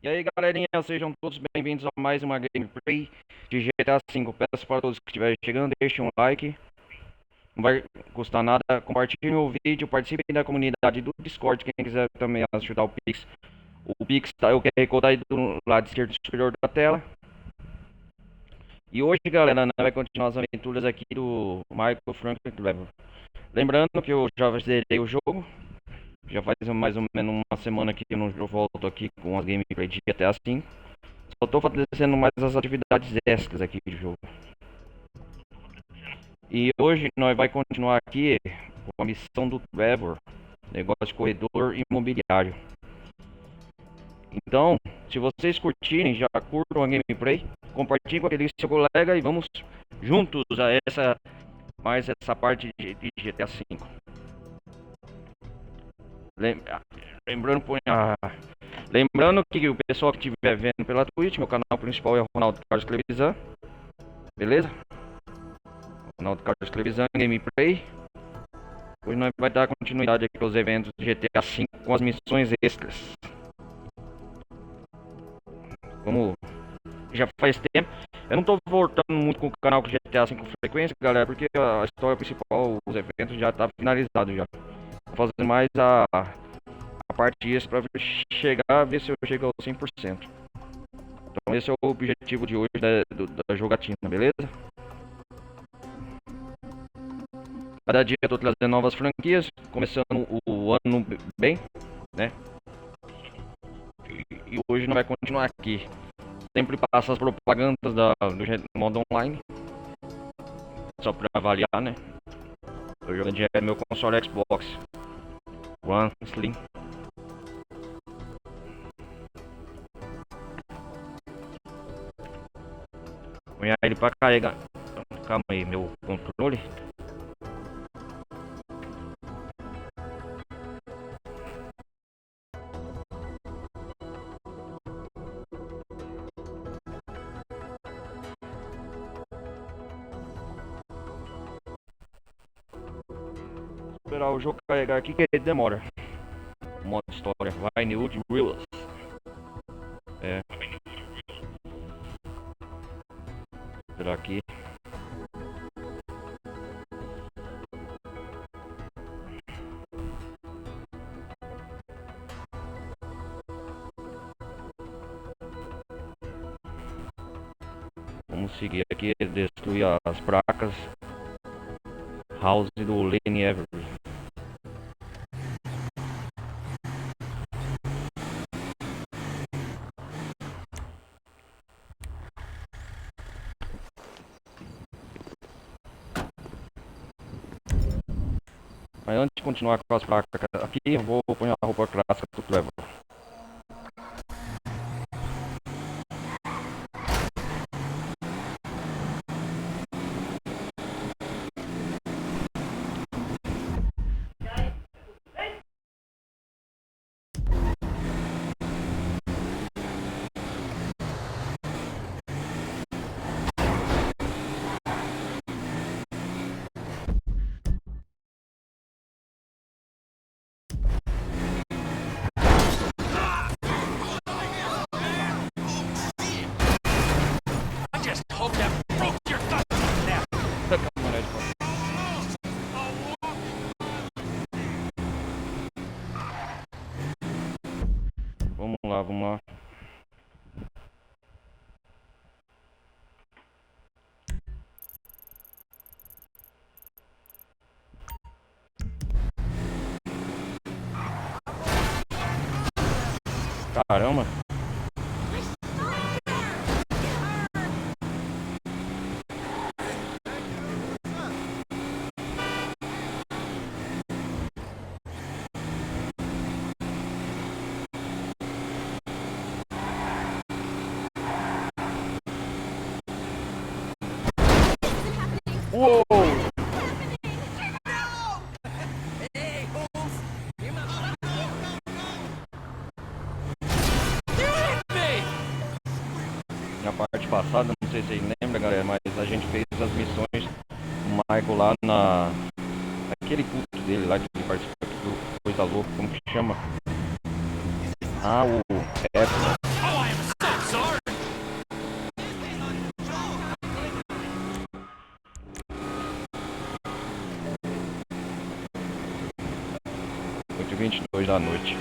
E aí, galerinha, sejam todos bem-vindos a mais uma gameplay de GTA V. Peço para todos que estiverem chegando, deixem um like, não vai custar nada, compartilhem o vídeo, participem da comunidade do Discord, quem quiser também ajudar o Pix. O Pix, tá, o QR Code tá aí do lado esquerdo superior da tela. E hoje, galera, vai continuar as aventuras aqui do Michael Franklin Trevor. Lembrando que eu já zerei o jogo, já faz mais ou menos uma semana que eu não volto aqui com as gameplay de GTA V. Só tô fazendo mais as atividades extras aqui do jogo. E hoje nós vai continuar aqui com a missão do Trevor, negócio de corredor imobiliário. Então, se vocês curtirem, já curtam a gameplay, compartilhem com aquele seu colega e vamos juntos a essa parte de GTA V. Lembrando, lembrando que o pessoal que estiver vendo pela Twitch, meu canal principal é o Ronaldo Carlos Televisão, beleza? Ronaldo Carlos Televisão, gameplay. Hoje nós vai dar continuidade aqui aos eventos do GTA V com as missões extras. Como já faz tempo, eu não tô voltando muito com o canal com GTA V com frequência, galera, porque a história principal, os eventos já tá finalizado já. Tô fazendo mais a parte extra pra chegar a ver se eu chego ao 100%. Então esse é o objetivo de hoje da jogatina, beleza? Cada dia eu tô trazendo novas franquias, começando o ano bem, né? E hoje não vai continuar aqui. Sempre passa as propagandas do modo online, só pra avaliar, né? Tô jogando direto meu console Xbox One Slim. Põe ele pra carregar. Calma aí, meu controle. Esperar o jogo carregar aqui que ele demora. Modo história, Vinewood Reels. É. Esperar aqui. Vamos seguir aqui, destruir as placas. House do Lenny Everett. Mas antes de continuar com as placas aqui, eu vou pôr a roupa clássica do Trevor. Vamos lá, vamos lá. Caramba. Uou! Na parte passada, não sei se vocês lembram, galera, mas a gente fez as missões do Michael lá naquele culto dele lá que ele participa do Coisa Louca, como que chama? Ah, o Apple. Oh, I am so sorry. Oito e 22 da noite.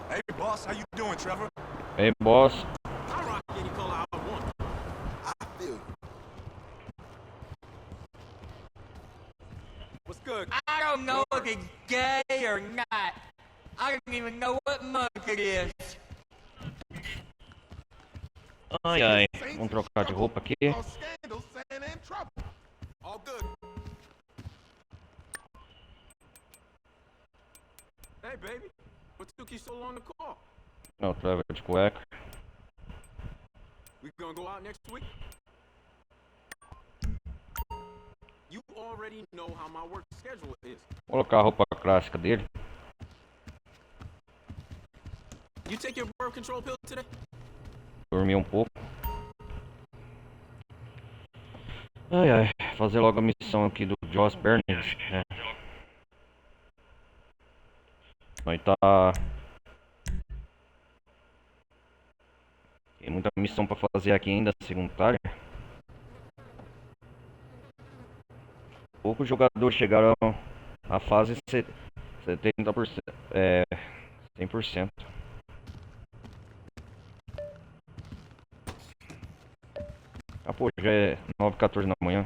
Hey, boss, how you doing, Trevor? Ei, boss. I'll rock any color I want. I feel you. What's good? I don't know if it's gay or not. I don't even know what month it is. Ai, ai. Vamos trocar de roupa aqui. Scandal, saying in trouble. All good. Hey, baby. What took you so long to call? Não, Trevor de cueca. We gonna go out next week? You already know how my work schedule is. Vou colocar a roupa clássica dele. You take your birth control pill today? Dormir um pouco. Ai, ai. Fazer logo a missão aqui do Josh Bernard, né? Nós tá... Tem muita missão pra fazer aqui ainda, secundária. Poucos jogadores chegaram à fase 70%. 100%. Ah, pô, já é 9h14 da manhã.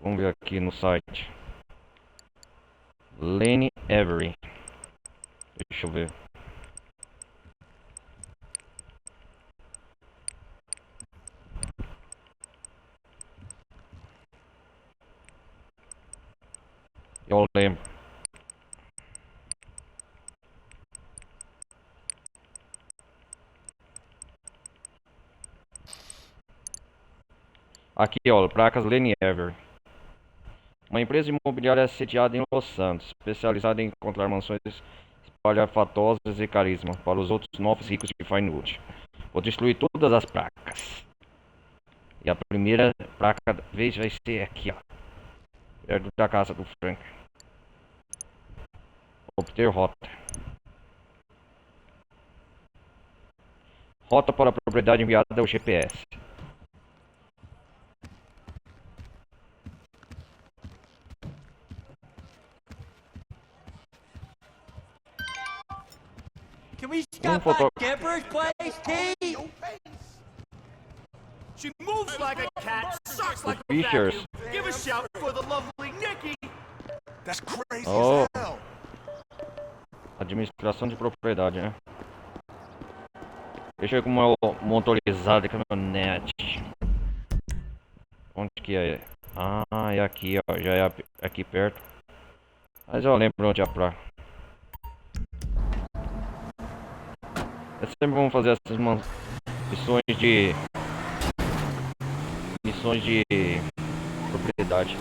Vamos ver aqui no site. Lane Avery. Deixa eu ver. Eu lembro. Aqui, ó, placas Lane Avery. Uma empresa imobiliária sediada em Los Santos, especializada em encontrar mansões espalhafatosas e carisma para os outros novos ricos de Vinewood. Vou destruir todas as placas. E a primeira placa da vez vai ser aqui, ó. Perto da casa do Frank. Obter rota. Rota para a propriedade enviada ao GPS. Can we stop by Deborah's place, T? She moves like a cat, sucks like a Fishers. vacuum. Give a shout for the lovely Nikki. That's crazy Oh. as hell. Administração de propriedade, né? Deixa eu ver como é o motorizado de caminhonete. Onde que é? Ah, é aqui, ó. Já é aqui perto. Mas eu lembro onde é pra. É sempre vamos fazer essas missões de... Missões de propriedade.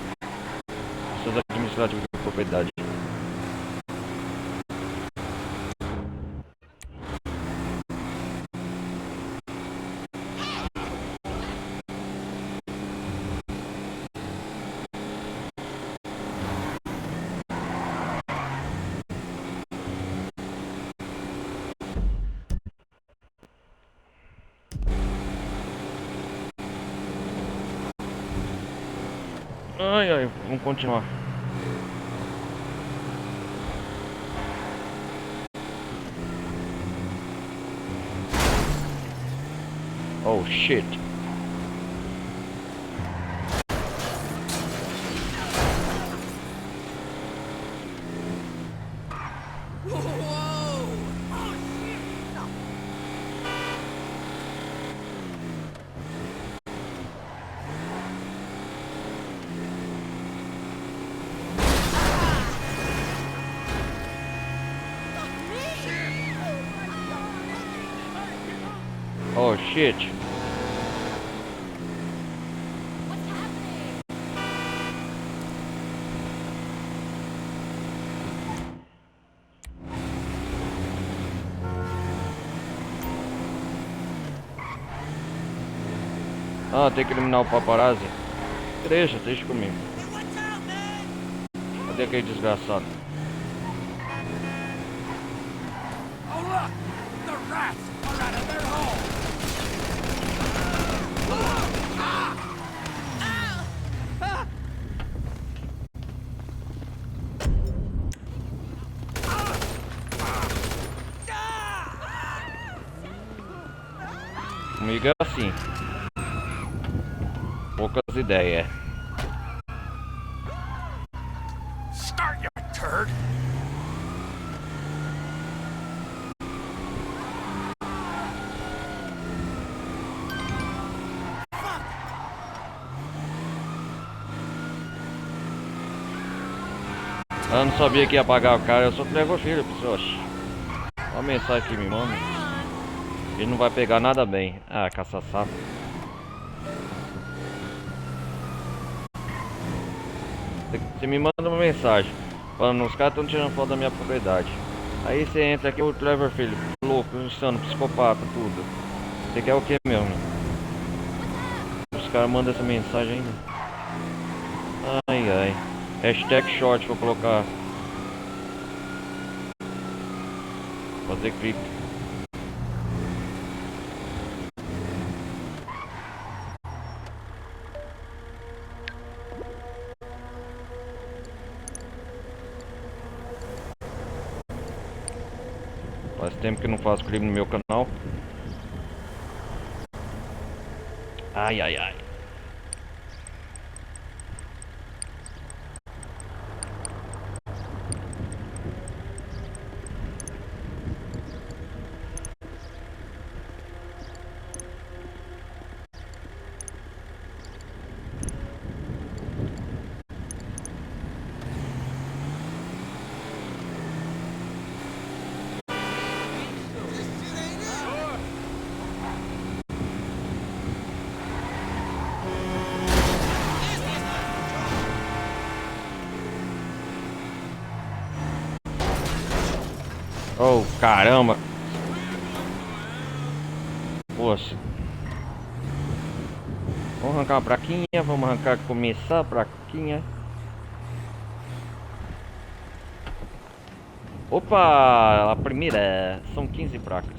Missões administrativas de propriedade. Ai, ai, vamos continuar. Oh shit. shit. What's happening? Ah, tem que eliminar o paparazzi. Deixa comigo. Cadê aquele desgraçado? Oh, look! The rats are out of their hole! Comigo é assim. Poucas ideias. Start, you turd! Eu não sabia que ia pagar o cara, eu só levo o filho, pessoal. Olha a mensagem que me manda. Ele não vai pegar nada bem. Ah, caça-sapo. Você me manda uma mensagem falando, os caras estão tirando foto da minha propriedade. Aí você entra aqui, o Trevor Filho, louco, insano, psicopata, tudo. Você quer o que mesmo? Os caras mandam essa mensagem ainda. Ai ai. Hashtag short vou colocar. Fazer clipe. Faz tempo que eu não faço clipe no meu canal. Ai ai ai. Oh, caramba. Poxa. Vamos arrancar uma praquinha. Vamos arrancar, começar a praquinha. Opa, a primeira. São 15 placas.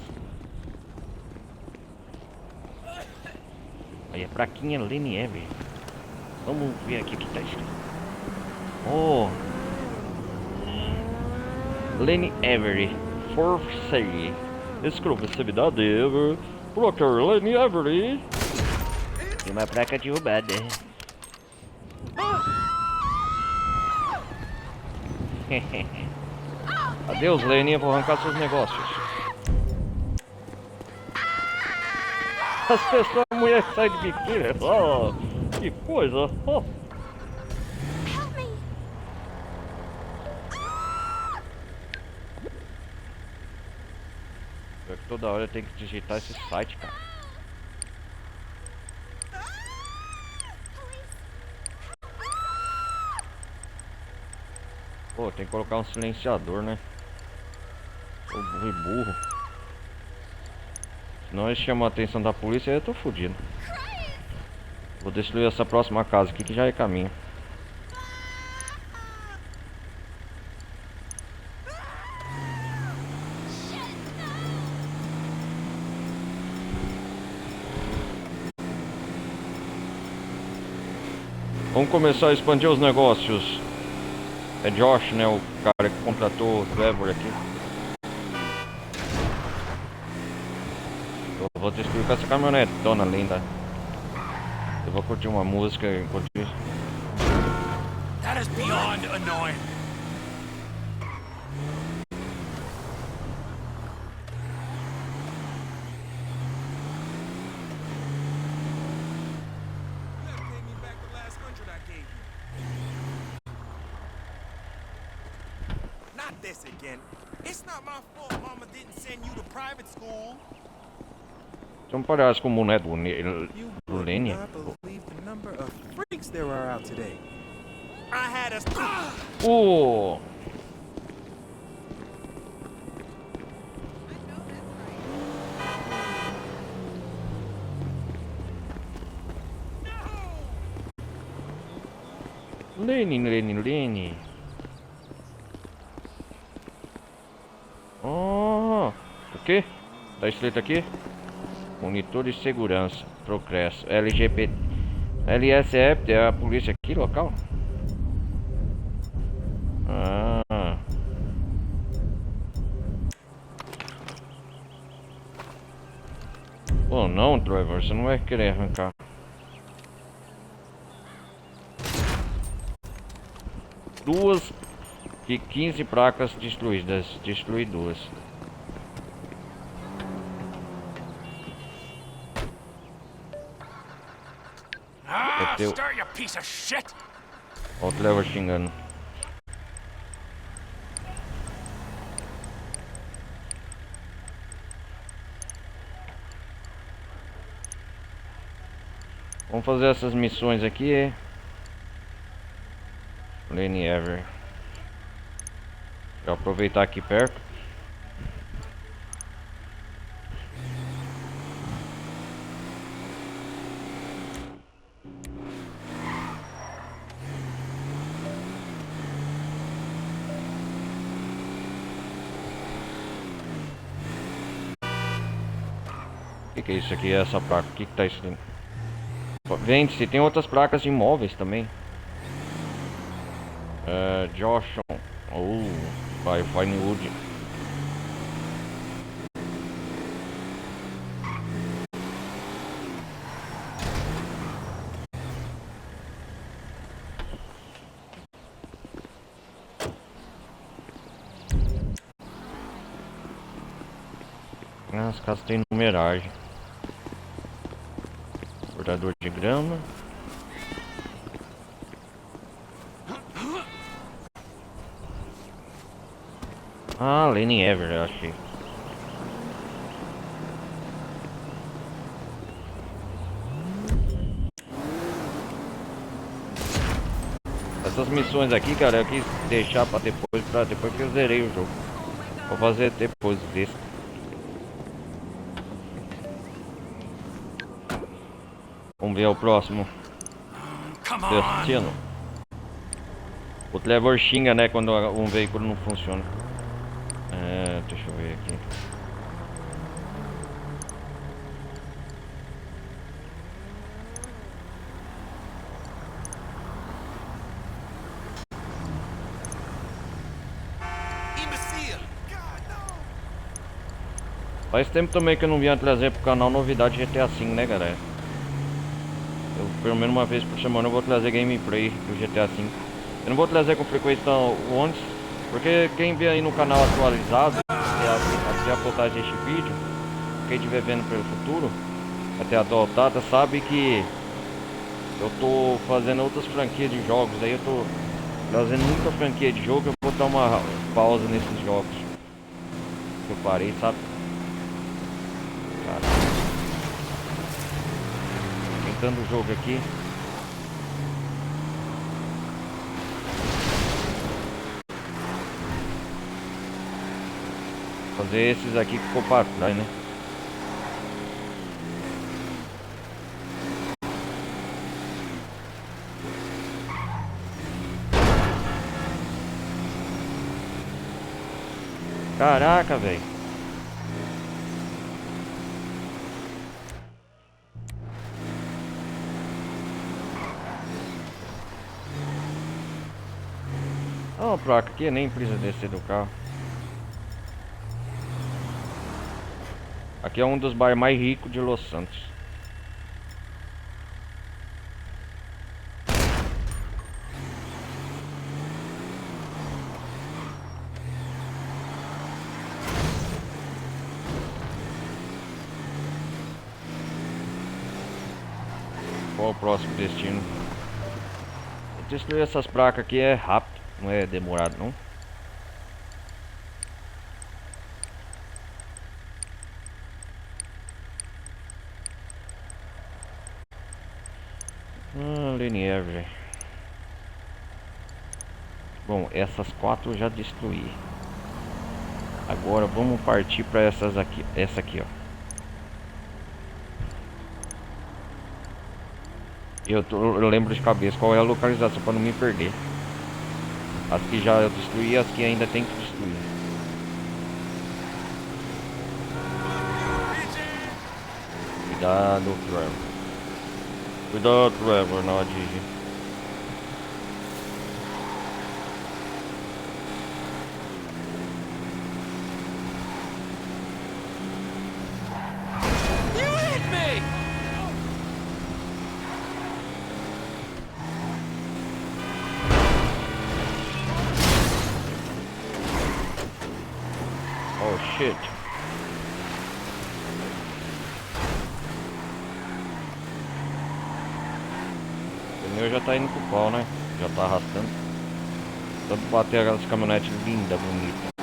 Aí a praquinha Lenny Avery. Vamos ver aqui o que tá escrito. Oh. Lenny Avery. For sale. Exclusividade ever. Placa Lenny Avery. E uma placa derrubada. Adeus, Lenny. Eu vou arrancar seus negócios. As pessoas, a mulher sai de biquíni. Oh, que coisa. Oh. Help me. É que toda hora eu tenho que digitar esse site, cara. Pô, tem que colocar um silenciador, né? Ô burro. Senão eles chamam a atenção da polícia e eu tô fudido. Vou destruir essa próxima casa aqui que já é caminho. Vamos começar a expandir os negócios. É Josh, né? O cara que contratou o Trevor aqui. Eu vou destruir com essa caminhonetona linda. Eu vou curtir uma música enquanto isso. That is beyond annoying. Not this again. It's not my fault Mama didn't send you to private school. Não parece como o boneco You do would Lenny. not believe the number of freaks there are out today. I had us. Oh! Lenny. Oh! O quê? Tá escrito aqui? Monitor de segurança. Progresso. LGBT. LSF é a polícia aqui local? Ah. Oh não, Trevor, você não vai querer arrancar. Duas e 15 placas destruídas. Destruí duas. Ah, teu. stir, you piece of shit! Ó o Trevor xingando. Vamos fazer essas missões aqui. Lenny Ever. Vou aproveitar aqui perto. O que é isso aqui? Essa placa? O que tá escrito? Vende-se, tem outras placas de imóveis também. Joshon. Vai Finewood. As casas têm numeragem. Cortador de grama. Ah, Lenny Ever, eu achei. Essas missões aqui, cara, eu quis deixar pra depois que eu zerei o jogo. Vou fazer depois desse. Vamos ver o próximo. Come on! Destino. O Trevor xinga, né, quando um veículo não funciona. Deixa eu ver aqui. Imbecile! Faz tempo também que eu não vinha trazer pro canal novidade GTA V, né, galera? Eu, pelo menos uma vez por semana, eu vou trazer gameplay do GTA V. Eu não vou trazer com frequência antes, porque quem vê aí no canal atualizado, a postagem deste vídeo, quem estiver vendo pelo futuro, até a data, sabe que eu tô fazendo outras franquias de jogos. Aí eu tô trazendo muita franquia de jogo, eu vou dar uma pausa nesses jogos que eu parei, sabe? Cara, tentando o jogo aqui. Fazer esses aqui que ficou para trás, né? Caraca, velho. Ó, a placa aqui nem precisa descer do carro. Aqui é um dos bairros mais ricos de Los Santos. Qual o próximo destino? Destruir essas placas aqui é rápido, não é demorado não. Bom, essas 4 eu já destruí. Agora vamos partir para essas aqui. Essa aqui, ó. Eu lembro de cabeça qual é a localização para não me perder. As que já eu destruí, as que ainda tem que destruir. Cuidado, Trevor. Cuidado, Trevor, na hora de dirigir. You hit me! Oh shit. O meu já tá indo pro pau, né? Já tá arrastando. Só pra bater aquelas caminhonetes lindas, bonitas.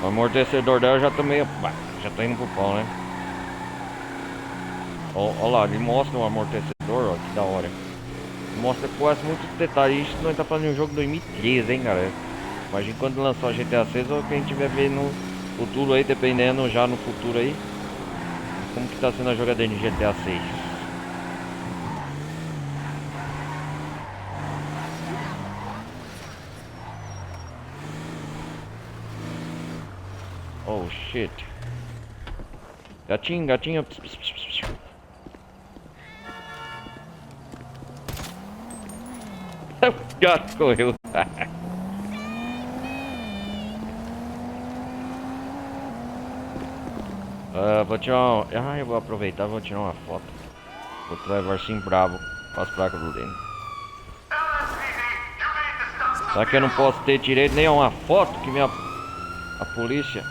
O amortecedor dela já tá meio... já tá indo pro pau, né? Ó lá, ele mostra o amortecedor, ó, que da hora. Mostra quase muitos detalhes. Isso nós tá fazendo um jogo 2013, hein, galera. Imagina quando lançar o GTA 6 ou quem tiver vendo no futuro aí, dependendo já no futuro aí, como que tá sendo a jogadeira de GTA 6. Oh shit. Gatinho, gatinho. Pss, pss, pss, pss. O gato correu. Vou tirar uma... eu vou aproveitar e vou tirar uma foto. O Trevor assim bravo com as placas do dele. Será que eu não posso ter direito nem a uma foto que minha... a polícia...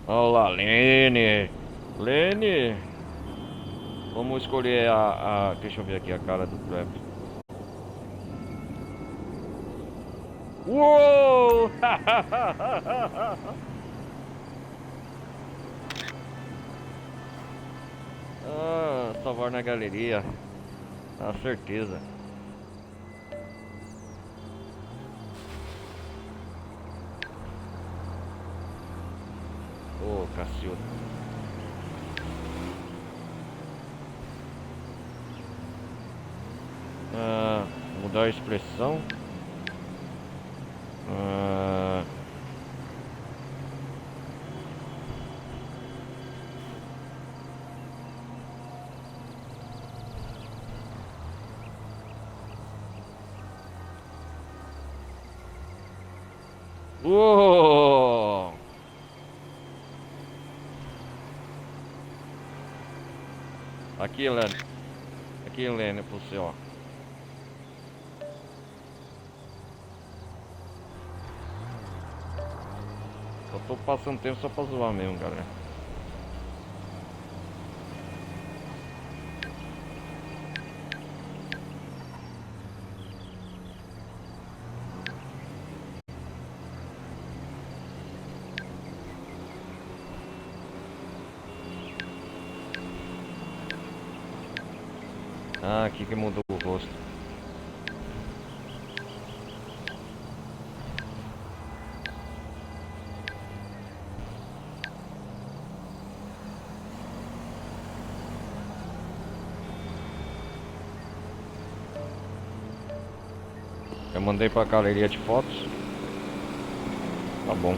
Olha lá, Lene. Lene. Vamos escolher deixa eu ver aqui a cara do Trevor. Uou! Salvar na galeria. Com certeza. Ô, Cacilda. Mudar a expressão. Uou! Aqui, Helene. Aqui, Helene, pro você, ó. Só tô passando tempo só pra zoar mesmo, galera. Aqui que mudou o rosto. Eu mandei pra galeria de fotos. Tá bom.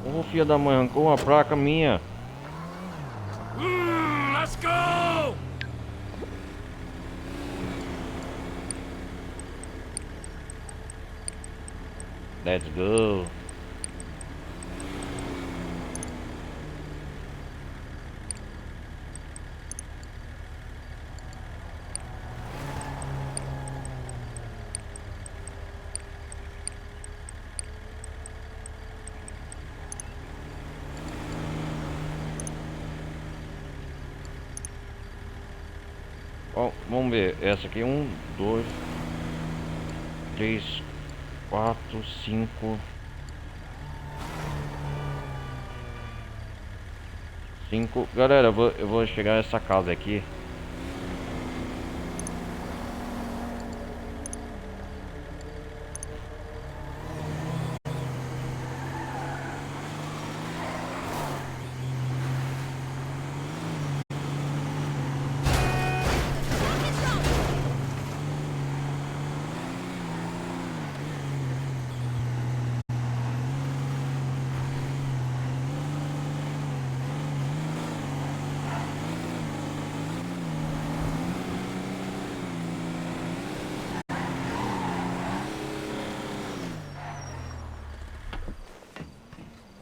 Ô, filha da mãe, arrancou uma placa minha. Let's go! Let's go. Ó, vamos ver. Essa aqui, 1, 2, 3, 4, 5. 5. Galera, eu vou chegar nessa casa aqui.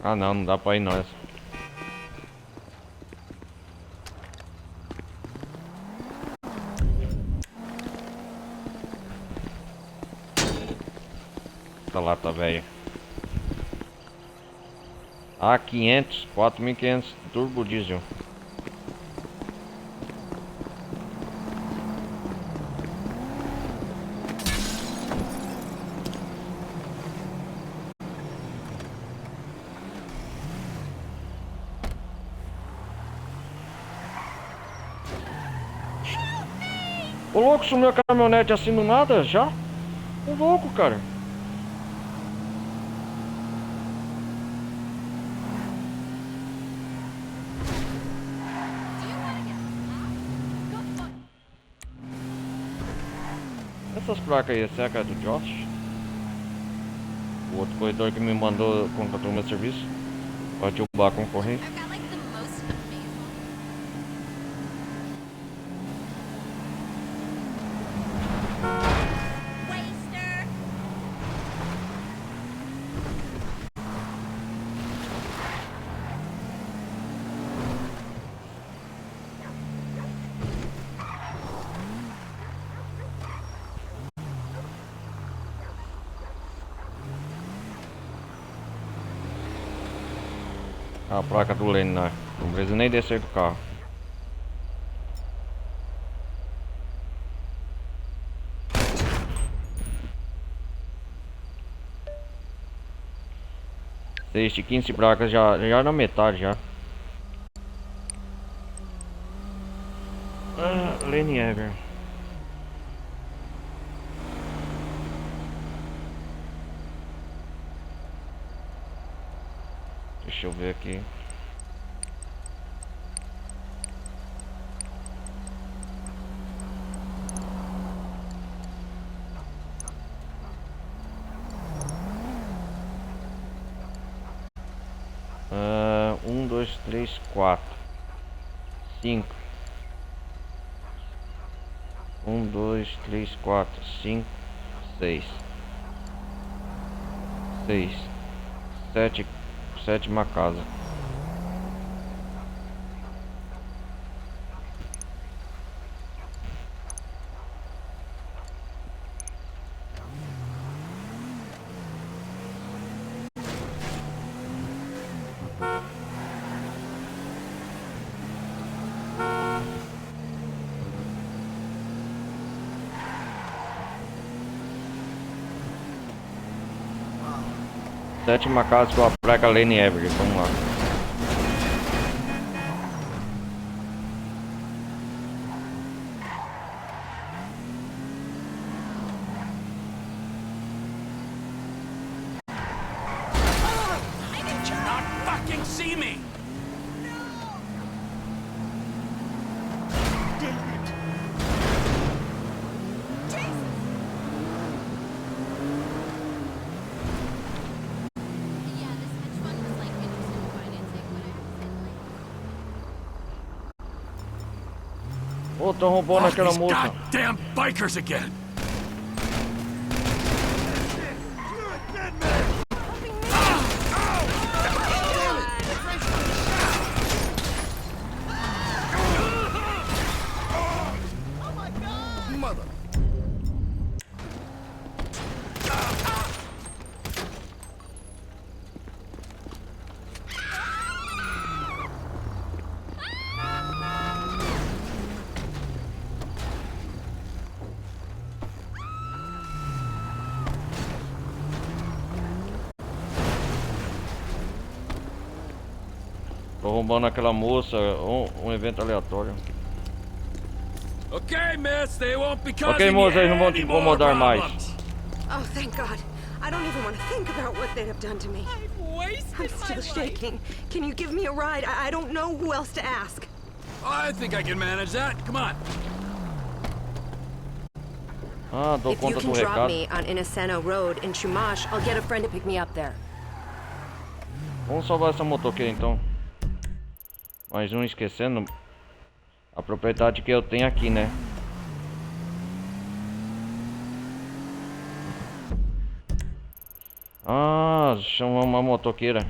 Ah não, não dá pra ir não. Essa lata velha. A500, 4500 turbo diesel. Ô louco, sumiu a caminhonete assim do nada já? Ô louco, cara. Essas placas aí, será que é do Josh? O outro corredor que me mandou contratou meu serviço pra derrubar a concorrência. I've got like the most amazing. Waster. A placa do Lenin, não precisa nem descer do carro. Deixe 15 placas já na metade já. Ah, Lenny Ever. Deixa eu ver aqui. Um, dois, três, quatro, 5. 1, 2, 3, 4, 5, 6. 6. 7. Sétima casa. Sétima casa com a placa Lane Everett, vamos lá. Did you not fucking see me? Yeah, this hedge fund was like interested in financing whatever. Ô, tão roubando aquela These moça. goddamn bikers again. Tô roubando aquela moça, um evento aleatório. Okay, miss, they won't be causing Ok, moça, eles não vão you te any more incomodar mais. problems. Oh, thank God. I don't even want to think about what they have done to me. I'm still shaking. Can you give me a ride? I don't know who else to ask. I think I can manage that. Come on. Ah, dou If you conta can do drop recado. me on Inoceno Road in Chumash, I'll get a friend to pick me up there. Vamos salvar essa motoqueira então. Mas não esquecendo a propriedade que eu tenho aqui, né? Ah, chama uma motoqueira.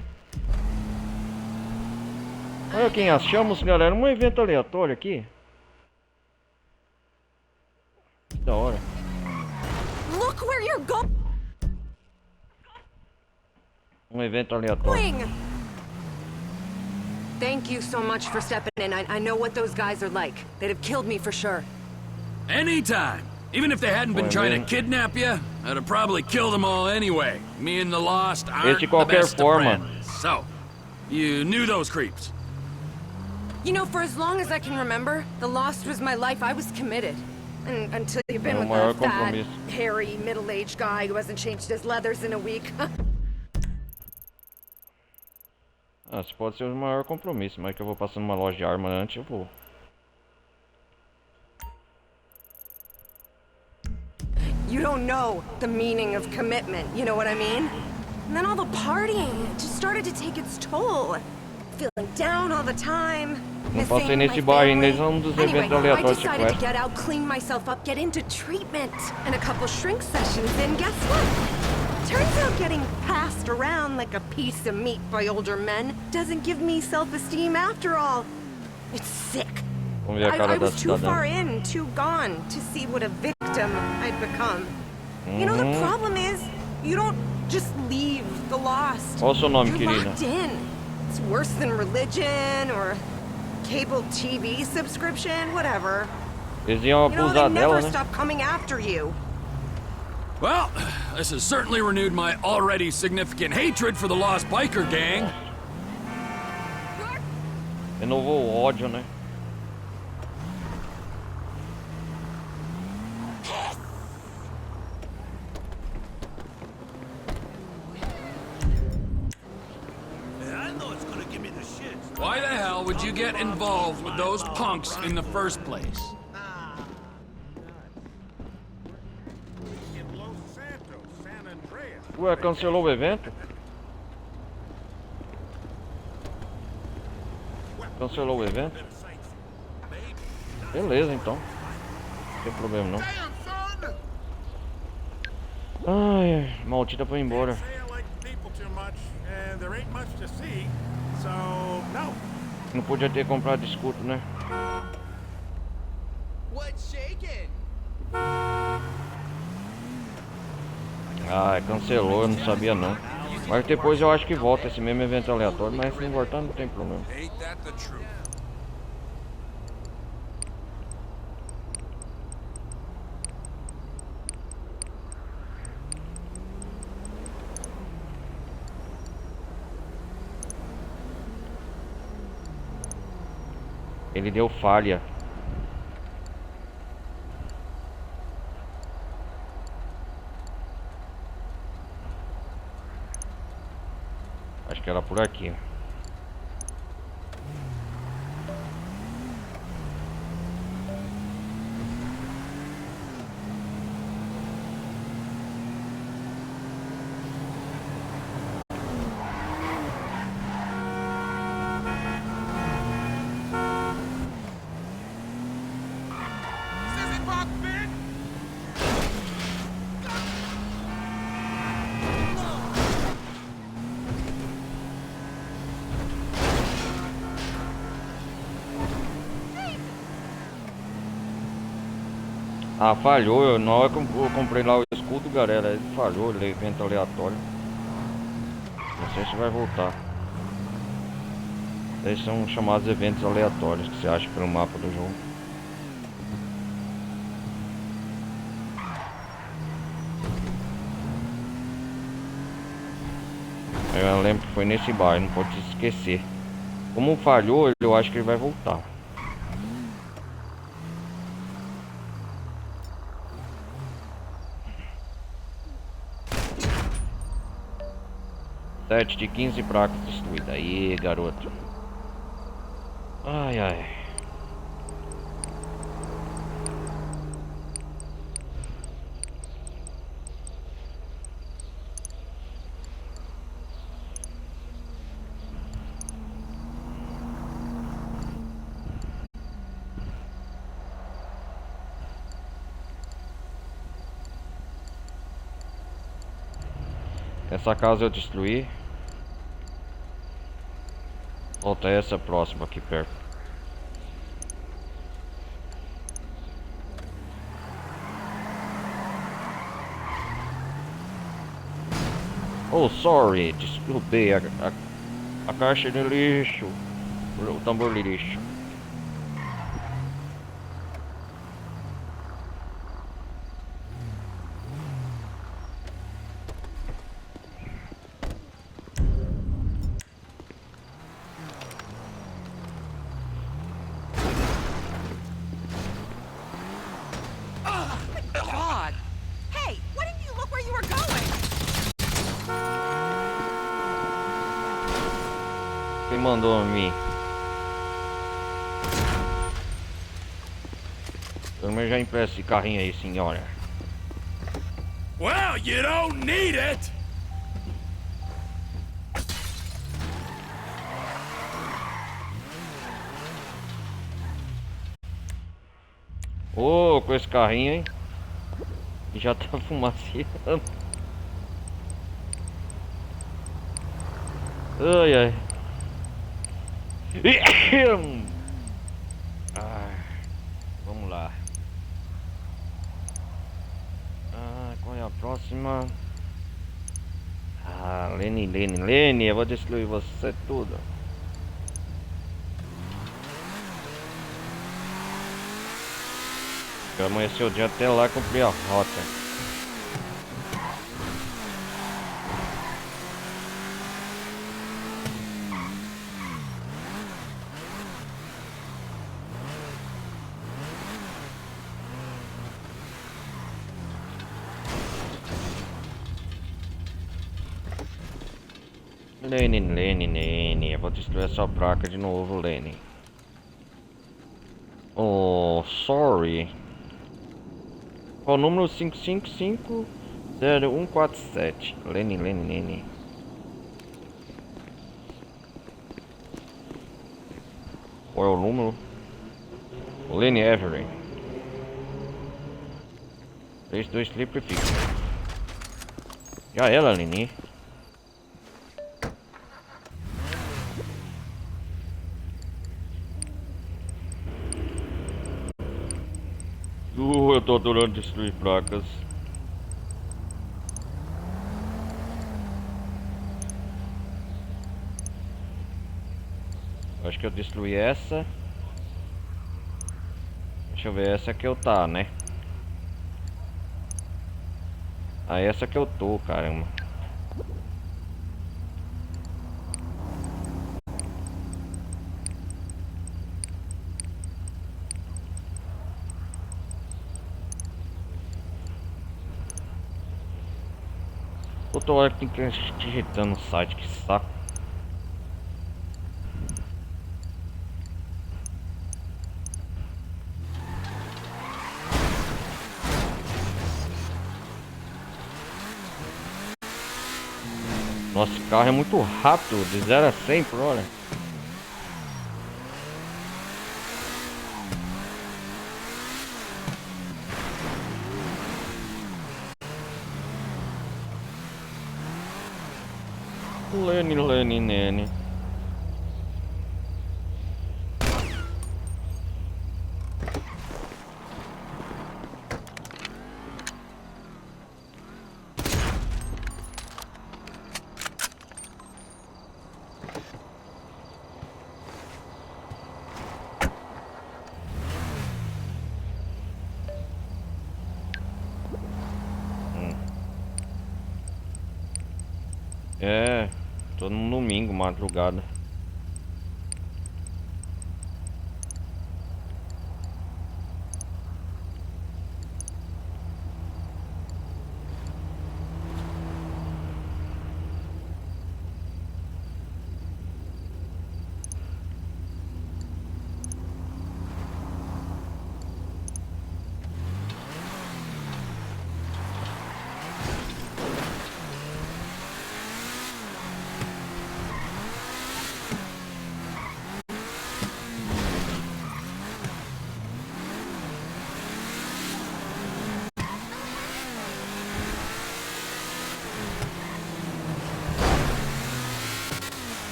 Olha quem achamos, galera. Um evento aleatório aqui. Que da hora. Look where you're going! Um evento aleatório. Thank you so much for stepping in. I know what those guys are like. They'd have killed me for sure. Anytime. Even if they hadn't been Boy, trying man. to kidnap you, I'd have probably killed them all anyway. Me and the Lost aren't de the qualquer best of forma. friends. So, you knew those creeps. You know, for as long as I can remember, the Lost was my life. I was committed. And until you've been É o with maior a fat, compromisso. hairy, middle-aged guy who hasn't changed his leathers in a week. Ah, isso pode ser o maior compromisso, mas que eu vou passar numa loja de arma antes, eu vou. You don't know the meaning of commitment, you know what I mean? And then all the partying just started to take its toll. Feeling down all the time. Não passei missing nesse my bar ainda, family. esse é um dos Anyway, eventos I aleatórios de decided to sequestro. get out, clean myself up, get into treatment. And a couple shrink sessions in, guess what? Turns out getting passed around like a piece of meat by older men doesn't give me self-esteem after all. It's sick. Vamos ver a I cara da was too far cidadã. in, too gone to see what a victim I'd become. You know, the problem is, you don't just leave the Lost. Qual o seu nome, You're querida? locked in. It's worse than religion or cable TV subscription, whatever. Eles iam You know, they abusar never dela, né? stop coming after you. Well, this has certainly renewed my already significant hatred for the Lost Biker Gang. Renovou o ódio, né? Why the hell would you get involved with those punks in the first place? Ué, cancelou o evento? Cancelou o evento? Beleza, então. Não tem problema não. Ai, maldita foi embora. Say I like people too much, and there ain't much to see, so no. Não podia ter comprado escudo, né? What's shaking? Ah, cancelou, eu não sabia não. Mas depois eu acho que volta esse mesmo evento aleatório, mas se não voltar não tem problema. Ain't that the truth? Ele deu falha. Acho que era por aqui. Ah, falhou. Na hora que eu comprei lá o escudo, galera, ele falhou, ele é evento aleatório. Não sei se vai voltar. Esses são chamados eventos aleatórios que você acha pelo mapa do jogo. Eu lembro que foi nesse bar, não pode se esquecer. Como falhou, eu acho que ele vai voltar. Sete de 15 placas destruídas. Aí, garoto. Ai, ai. Essa casa eu destruí. Falta essa próxima aqui perto. Oh, sorry, desculpei a caixa de lixo. O tambor de lixo. God! Hey, why didn't you look where you were going? Quem mandou a mim? Pelo menos já empresta esse carrinho aí, senhora. Well, you don't need it! Ô, com esse carrinho, hein? Já tá fumaceando. Ai, ai. Vamos lá. Qual é a próxima? Lene, eu vou destruir você tudo. Eu amanheci o dia até lá cumprir a rota. Lene, eu vou destruir essa placa de novo, Lene. Oh, sorry. Qual o número? 5550147. Lene. Qual é o número? Lene Everett. 32 triple fix. Já era, Lene. Eu tô adorando destruir placas. Acho que eu destruí essa. Deixa eu ver, essa que eu tá, né? Ah, essa que eu tô, caramba. Outra hora que tem que digitando no site, que saco. Nossa, esse carro é muito rápido, de 0 a 100 por hora. Lene. É, tô no domingo, madrugada.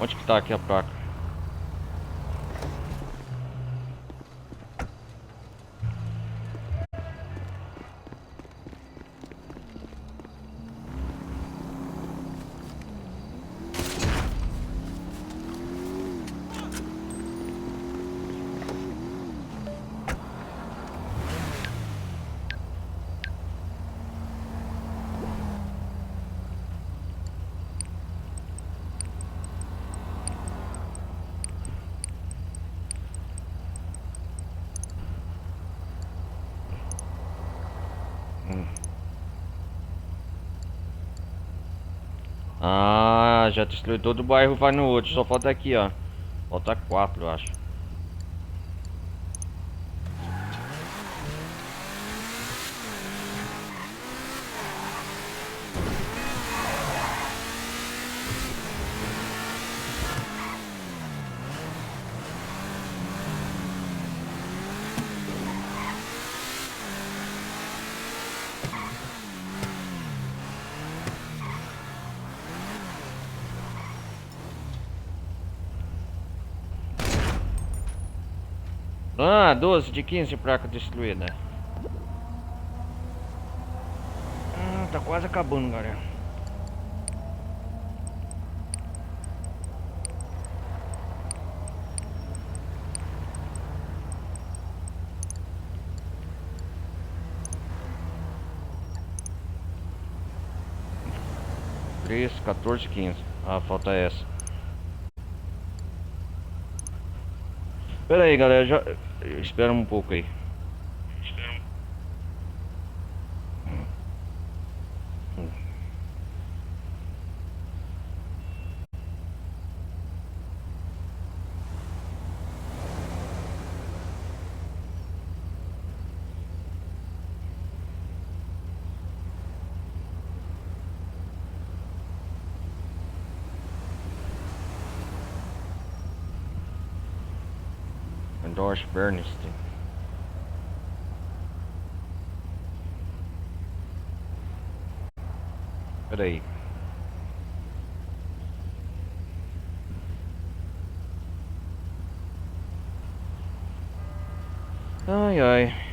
Onde que tá aqui a placa? Ah, já destruiu todo o bairro, vai no outro. Só falta aqui, ó. Falta 4, eu acho. Ah, 12 de 15 placa destruída. Tá quase acabando, galera. Três, 14, 15. Ah, falta essa. Pera aí, galera, já espera um pouco aí. Endorse Bernstein. Pera aí. Ai, ai.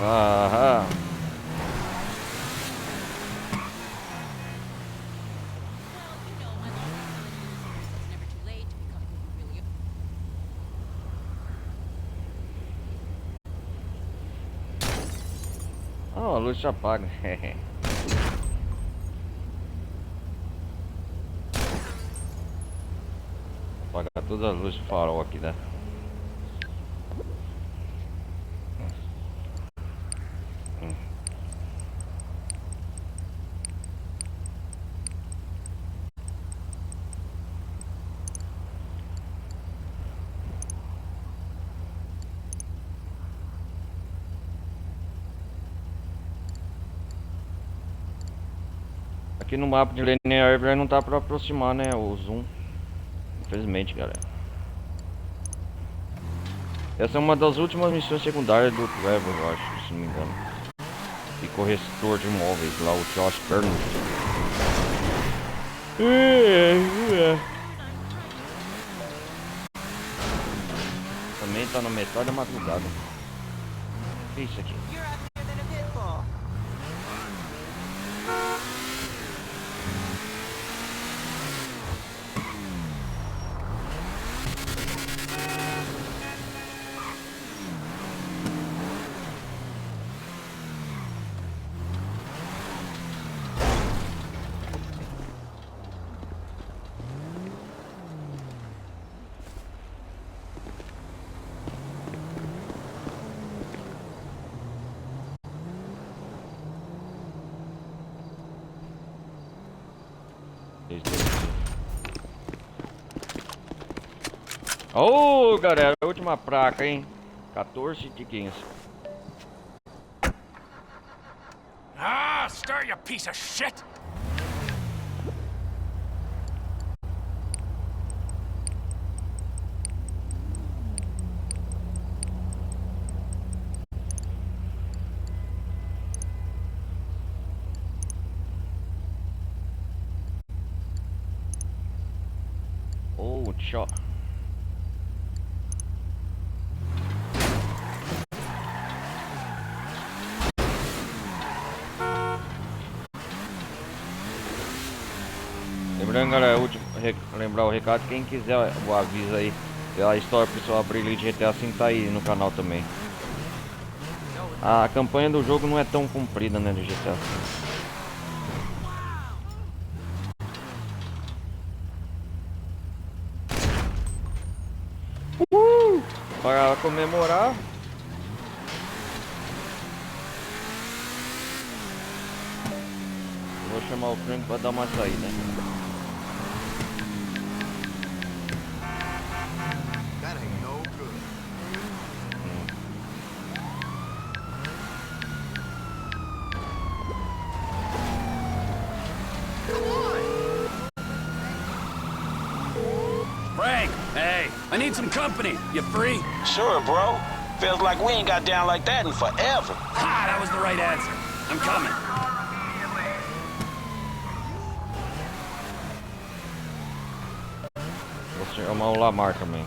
Aham. Oh, a luz se apaga. Apagar todas as luzes do farol aqui, né? Aqui no mapa de Linear Everett não dá pra aproximar, né, o zoom. Infelizmente, galera. Essa é uma das últimas missões secundárias do Trevor, eu acho, se não me engano. E corretor de imóveis lá, o Josh Bernstein. Também tá na metade da madrugada. O que é isso aqui? Ô, galera, a última placa, hein? 14 de 15. stir, you piece of shit! Oh, shot. Lembrando, galera, lembrar o recado, quem quiser o aviso aí pela história pessoal Brilho de GTA V tá aí no canal também. A campanha do jogo não é tão comprida, né, do GTA V. Para comemorar. Vou chamar o Frank para dar uma saída. That ain't no good. Frank, hey, I need some company. You free? Sure, bro. Feels like we ain't got down like that in forever. Ha! That was the right answer. I'm coming. Vou chamar o Lamar também.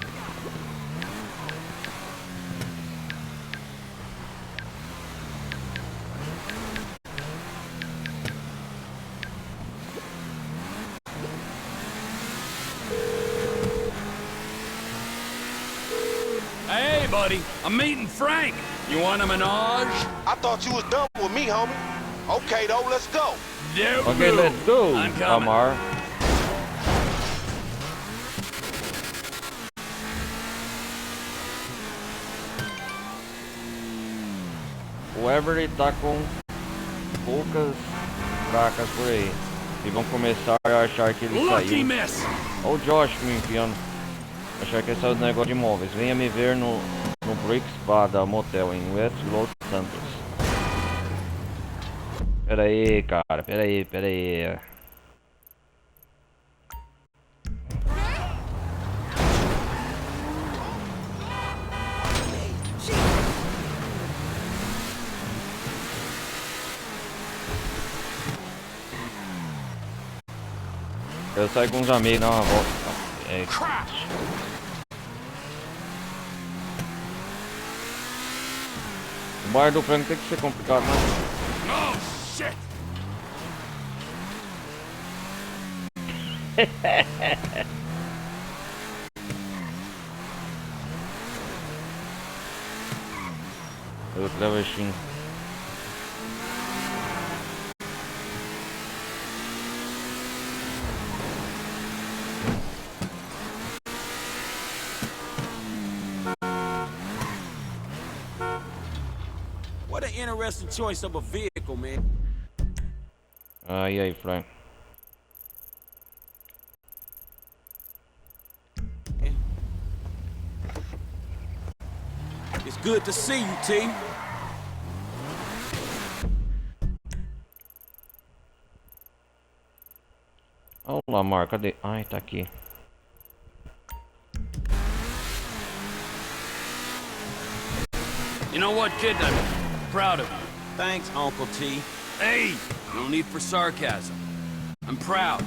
Hey, buddy, I'm meeting Frank. You want a menage? I thought you was done with me, homie. Okay, though, let's go. Okay, let's go, I'm coming. Lamar. O Everett tá com poucas fracas por aí. E vão começar a achar que ele Lucky saiu. miss. Olha o Josh me enfiando. Achar que ele saiu do negócio de imóveis. Venha me ver no Brick Spada Motel em West Los Santos. Pera aí, cara. Pera aí. Eu saio com uns amigos, dar uma volta. É. O bar do Frank tem que ser complicado, né? Oh, shit. Eu travestinho. What an interesting choice of a vehicle, man. E aí, Frank? It's good to see you, T. Olha o Lamar, cadê? Ai, tá aqui. You know what, kid? I'm proud of you. Thanks, Uncle T. Hey, no need for sarcasm. I'm proud.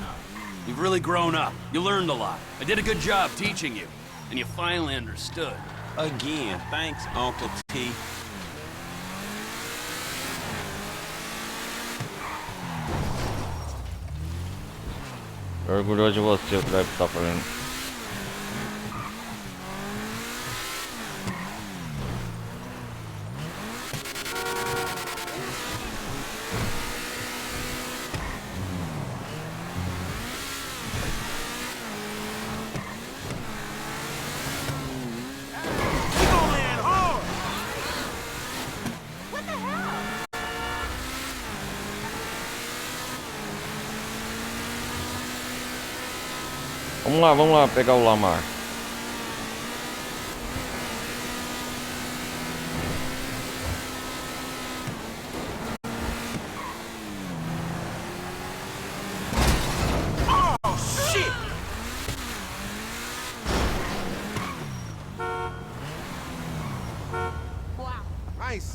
You've really grown up. You learned a lot. I did a good job teaching you, and you finally understood. Again, thanks, Uncle T. Orgulhoso de você, o que deve estar fazendo. Vamos lá pegar o Lamar.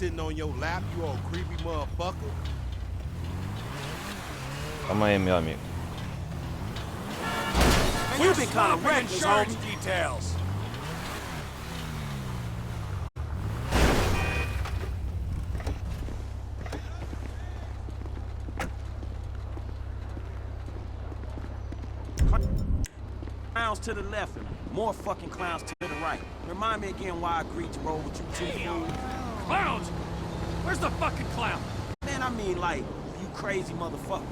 sitting on your lap, you old creepy motherfucker. Calma aí, meu amigo. We've been kind of reckless, insurance details. Clowns to the left and more fucking clowns to the right. Remind me again why I agreed to roll with you two fools. Clowns? Where's the fucking clown? Man, I mean like, you crazy motherfucker.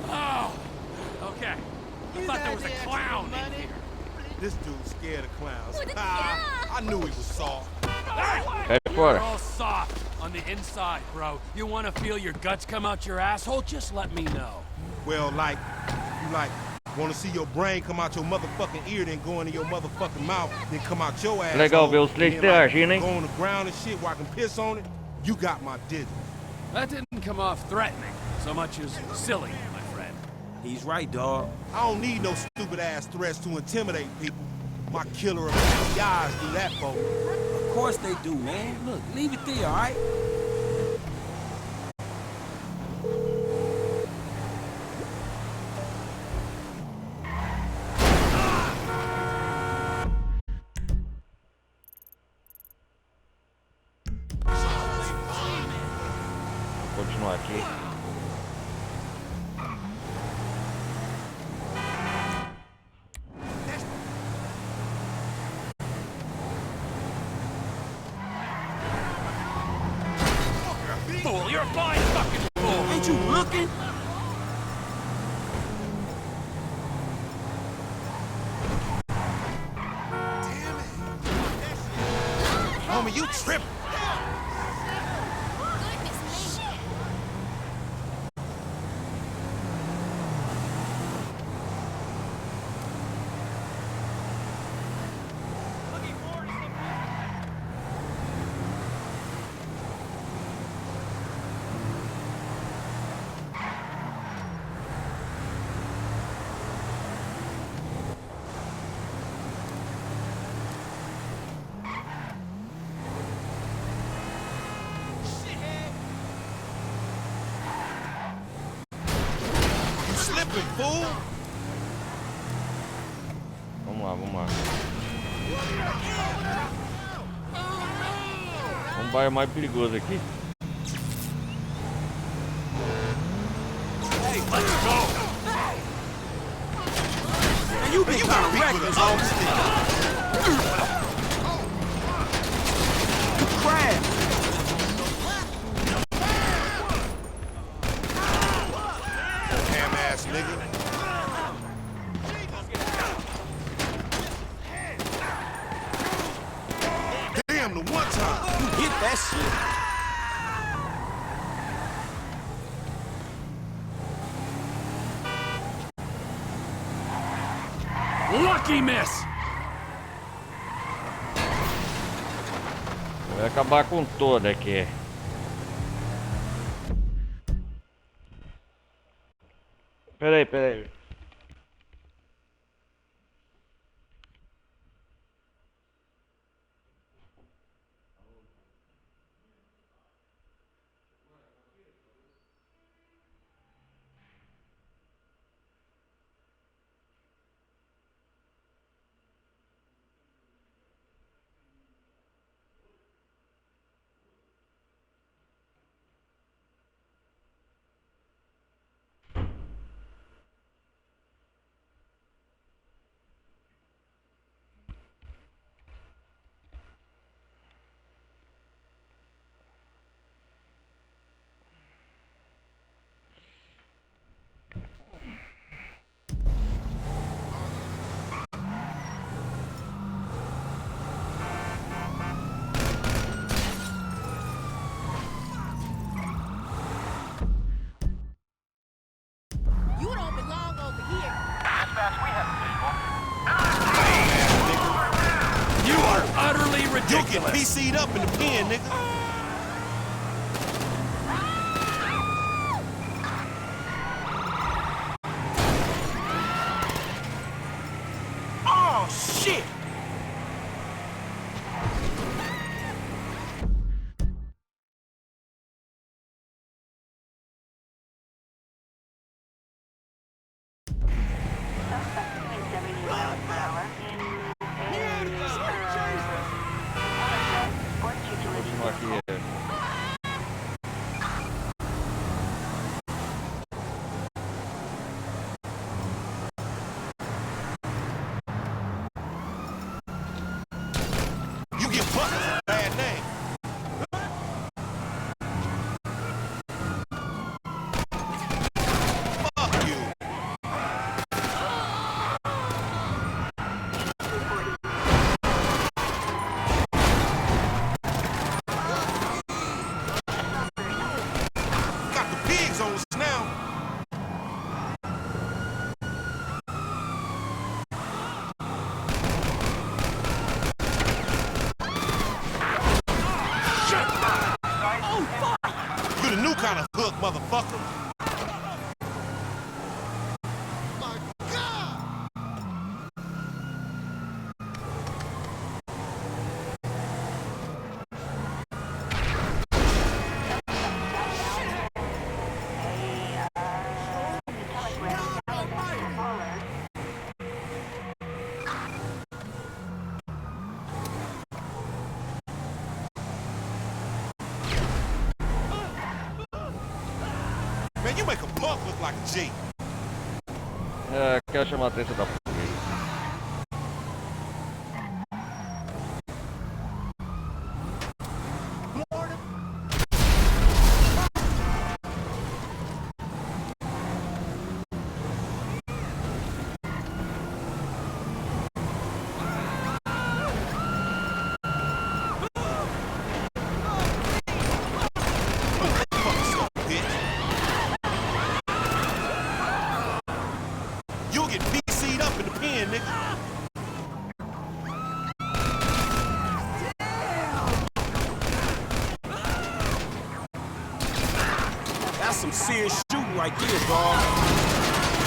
Oh, okay. I thought there was a clown in here. This dude's scared of clowns. What the- I knew he was soft. Cai You're fora. all soft on the inside, bro. You want to feel your guts come out your asshole? Just let me know. Well, like, you like, want to see your brain come out your motherfucking ear, then go into your motherfucking mouth, then come out your ass. Legal ver os três interagindo, hein? Go on the ground and shit where I can piss on it. You got my digits. That didn't come off threatening so much as silly, my friend. He's right, dog. I don't need no stupid ass threats to intimidate people. My killer ability eyes do that, folks. Of course they do, man. Look, leave it there, all right? Vou continuar aqui. Fool, you're a blind fucking fool! Ain't you looking? Homie, you tripping. Goodness me. You slipping, fool. Vamos lá, vamos lá. Vamos bairro mais perigoso aqui. Hey, let's go! And you been kind of reckless, homie. You crab. Ham ass nigga. Damn, the one time. You hit that shit. Lucky miss! Vai acabar com toda aqui. Peraí, peraí. You don't belong over here. You are utterly You get ridiculous! PC'd up in the pen, nigga. Oh, shit. Buster's a bad name. Fuck you. Got the pigs on us now. You the new kind of hook, motherfucker. My God! Man, you make a punk look like a G. É, quero chamar a atenção da polícia. You'll get PC'd up in the pen, nigga. That's some serious shooting right there, dog.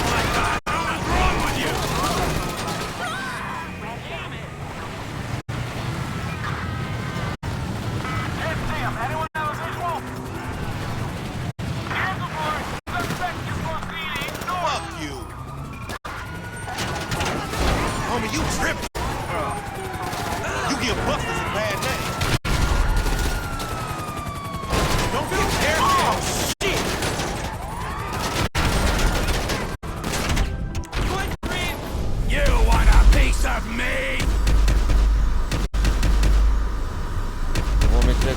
Fuck you. Homie, you tripping. You give Busters a bad name. Don't get careful. Oh, shit. You want a piece of me? Eu vou meter.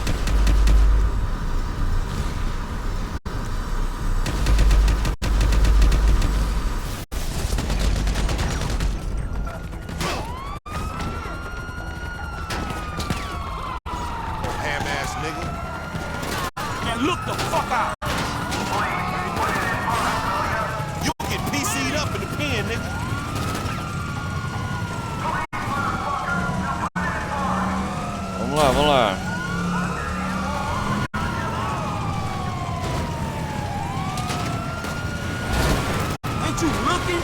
Ham-ass nigga. And look the fuck out. You'll get PC'd up in the pen, nigga. Vamos lá, vamos lá. Ain't you looking?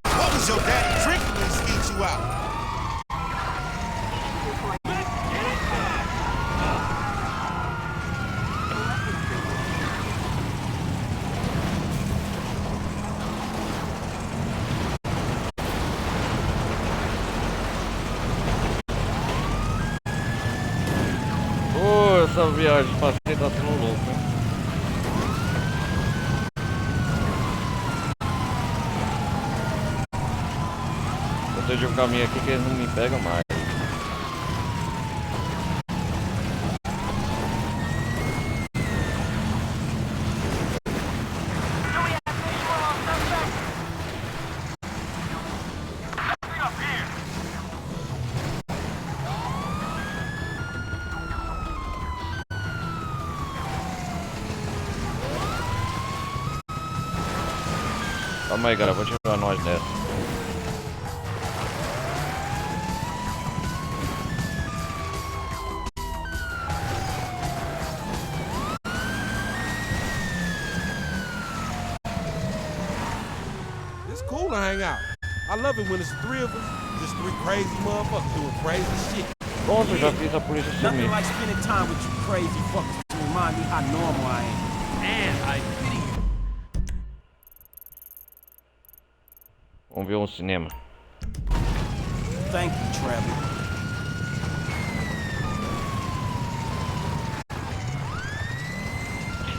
What was your daddy drinking when he skeet you out? Pô, essa viagem de passeio tá sendo louco, hein? Eu tô de um caminho aqui que eles não me pegam mais. Calma aí, cara, vou tirar nós dessa. It's cool to hang out. I love it when it's three of us, just three crazy motherfuckers doing crazy shit. Pronto, já fiz a polícia Nothing sumir. like spending time with you crazy fuckers to remind me how normal I am. Man, I pity you. Vamos ver um cinema. Thank you, Trevor.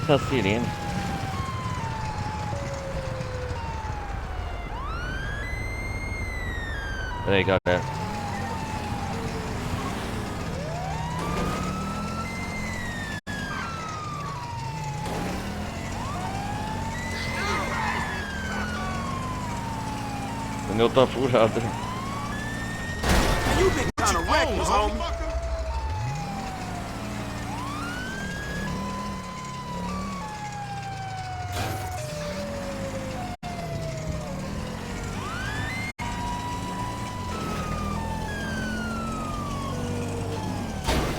Essa sirene. Peraí, galera. O pneu tá furado. You been kinda reckless, homie.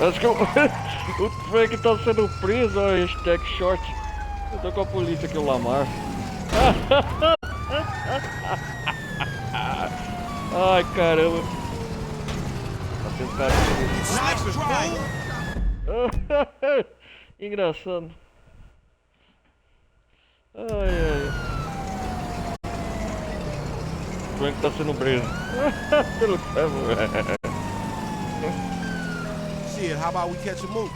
Acho que o Frank tá sendo preso, ó, hashtag short. Eu tô com a polícia aqui, o Lamar. Ai, caramba. Tá tendo cara de... Engraçado. Ai, ai. O Frank tá sendo preso. Pelo céu. Shit, how about we catch a movie?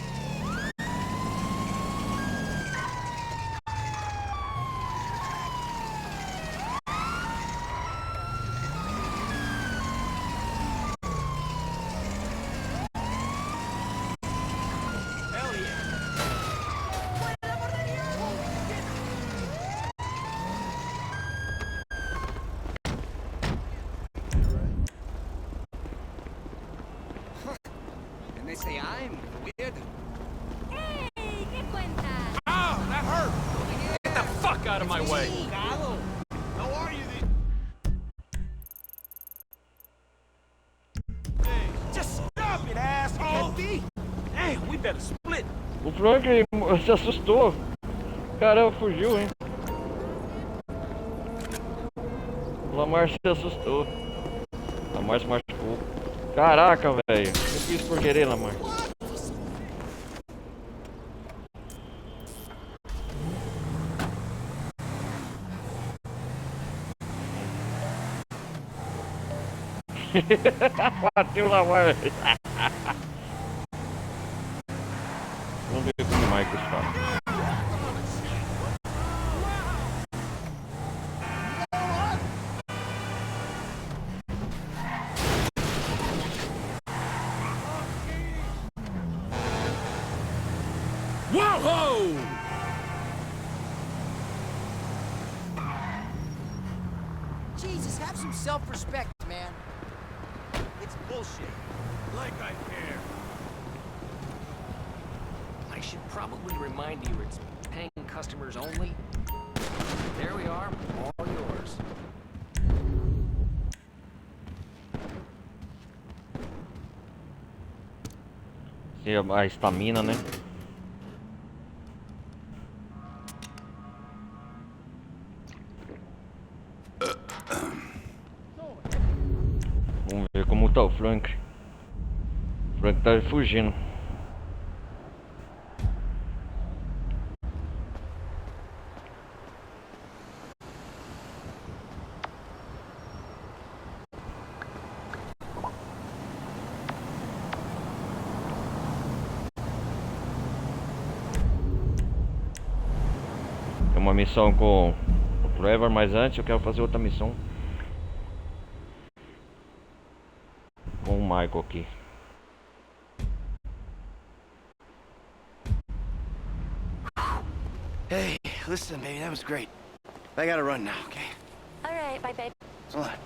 And they say I'm weird. Hey, ¿qué cuentas? Ow, that hurt. Get the fuck out of my way. How are you? Hey, just stop it, asshole. Damn, we better split. O Frank se assustou. Caramba, fugiu, hein? O Lamar se assustou. O Lamar se machucou. Caraca, velho. Eu fiz por querer, Lamar. Bateu o Lamar. Vamos ver como o Michael está. Whoa! Jesus, have some self-respect, man. It's bullshit. Like I care. I should probably remind you it's paying customers only. There we are, all yours. E a estamina, né? Vamos ver como tá o Frank. O Frank tá fugindo. Tem uma missão com o Trevor, mas antes eu quero fazer outra missão com o Michael aqui. Hey, listen, baby, that was great. I gotta run now, okay? All right, bye, babe. Thanks a lot.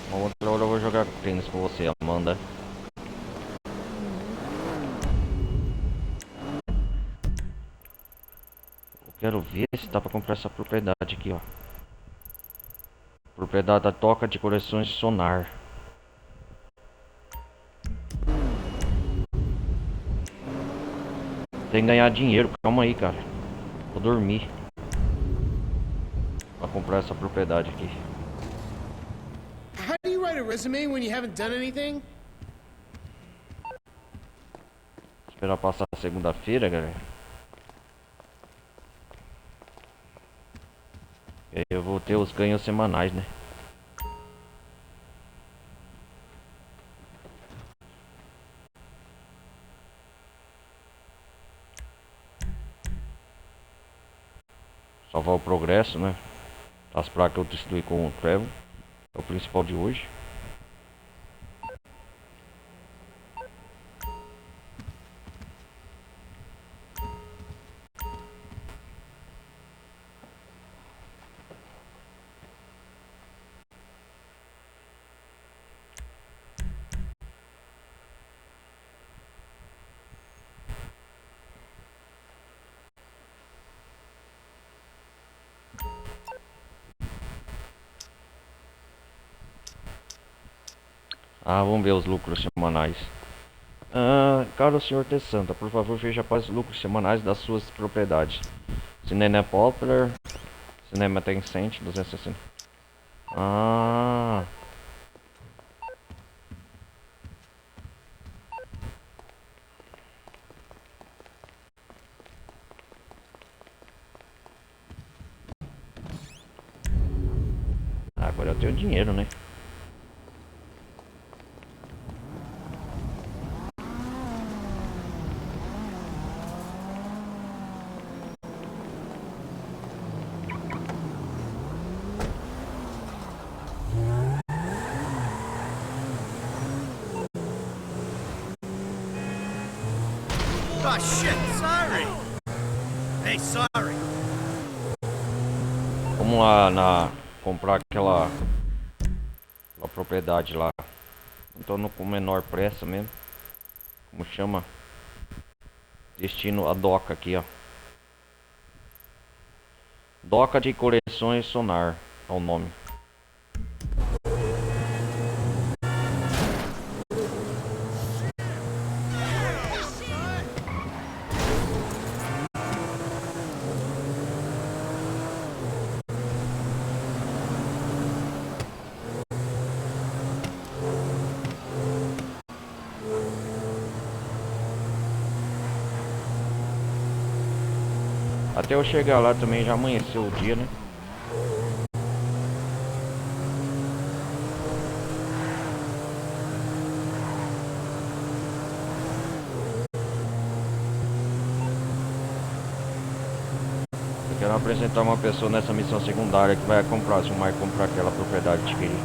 Uma outra hora eu vou jogar tênis com você, Amanda. Eu quero ver se dá pra comprar essa propriedade aqui, ó. Propriedade da Toca de Coleções Sonar. Tem que ganhar dinheiro, calma aí, cara. Vou dormir pra comprar essa propriedade aqui. How do you write a resume when you haven't done anything? Esperar passar segunda-feira, galera. E aí eu vou ter os ganhos semanais, né? Salvar o progresso, né? As placas que eu destruí com o Trevor. É o principal de hoje. Vamos ver os lucros semanais. Caro senhor T. Santa, por favor veja para os lucros semanais das suas propriedades. Cinema Poplar, Cinema Tencent, 260. Agora eu tenho dinheiro, né? Oh shit, sorry. Hey, sorry. Vamos lá comprar aquela propriedade lá. Então no com menor pressa mesmo. Como chama? Destino a doca aqui, ó. Doca de Correções Sonar é o nome. Até eu chegar lá também já amanheceu o dia, né? Eu quero apresentar uma pessoa nessa missão secundária que vai comprar, se o Mike comprar aquela propriedade de querer.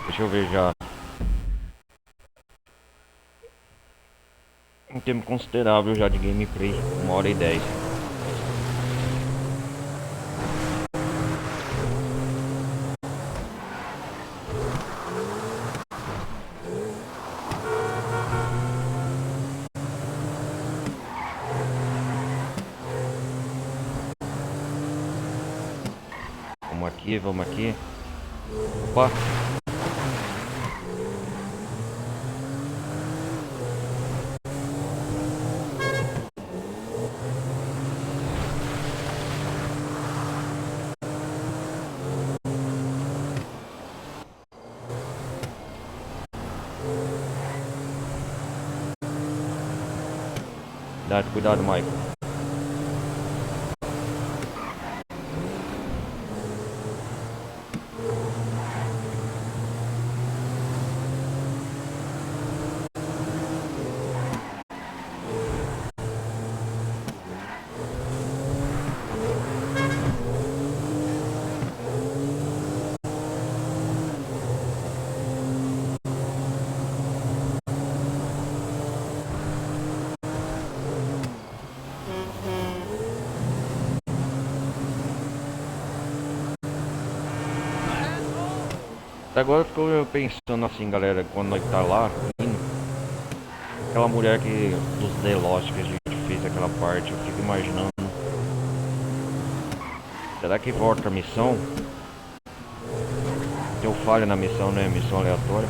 Deixa eu ver já. Um tempo considerável já de gameplay, 1h10. Vamos aqui. Opa! Cuidado, Michael. Agora ficou eu pensando assim, galera, quando nós tá lá indo, aquela mulher que dos The Lost que a gente fez aquela parte, eu fico imaginando, será que volta a missão? Deu falha na missão, né? Missão aleatória.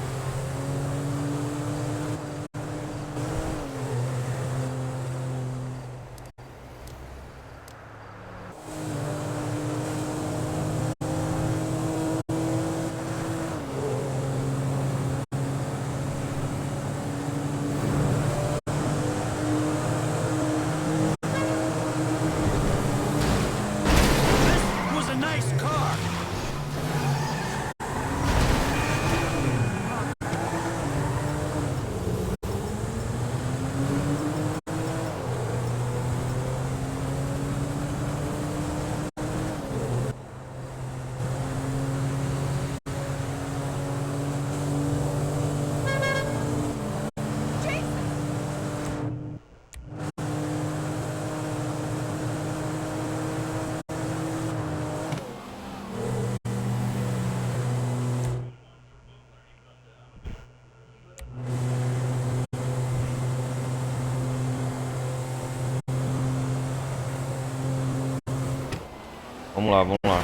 Vamos lá, vamos lá.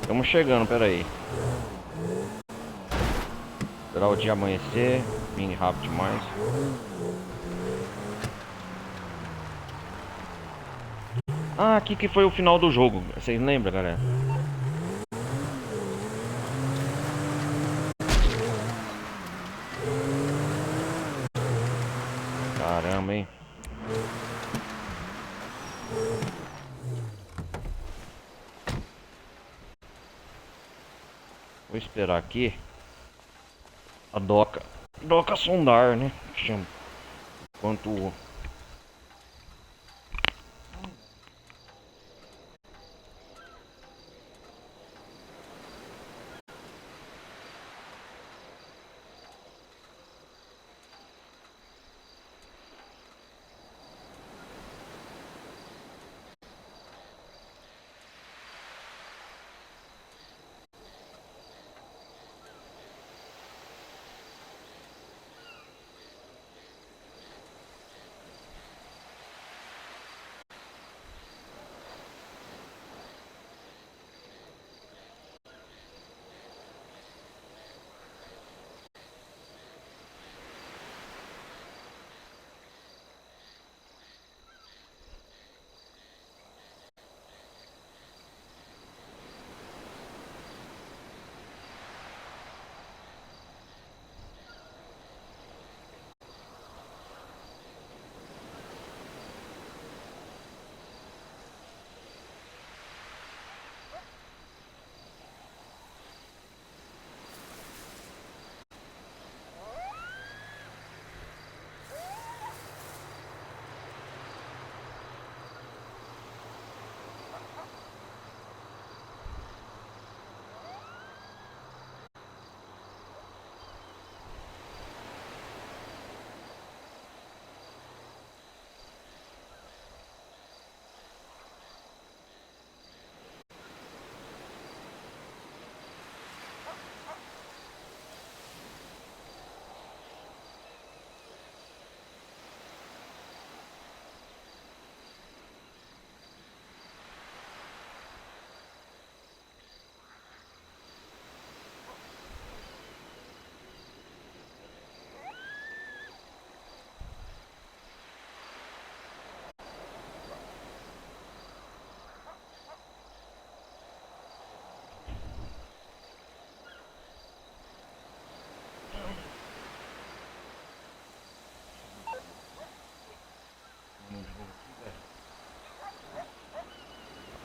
Estamos chegando, peraí. Esperar o dia amanhecer. Vim rápido demais. Ah, aqui que foi o final do jogo. Vocês lembram, galera? Caramba, hein? Vou esperar aqui a doca sondar, né? Chama. Enquanto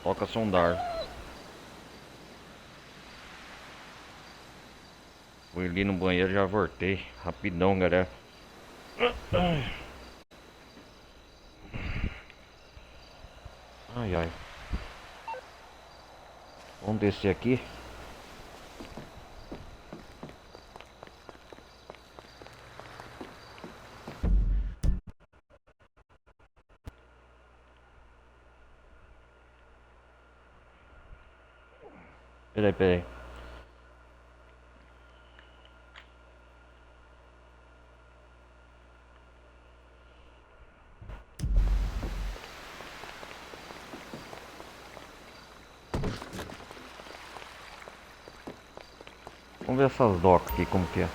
toca sondar. Fui ali no banheiro, já voltei. Rapidão, galera. Ai, ai. Vamos descer aqui. Peraí. Vamos ver essas docas aqui, como que é.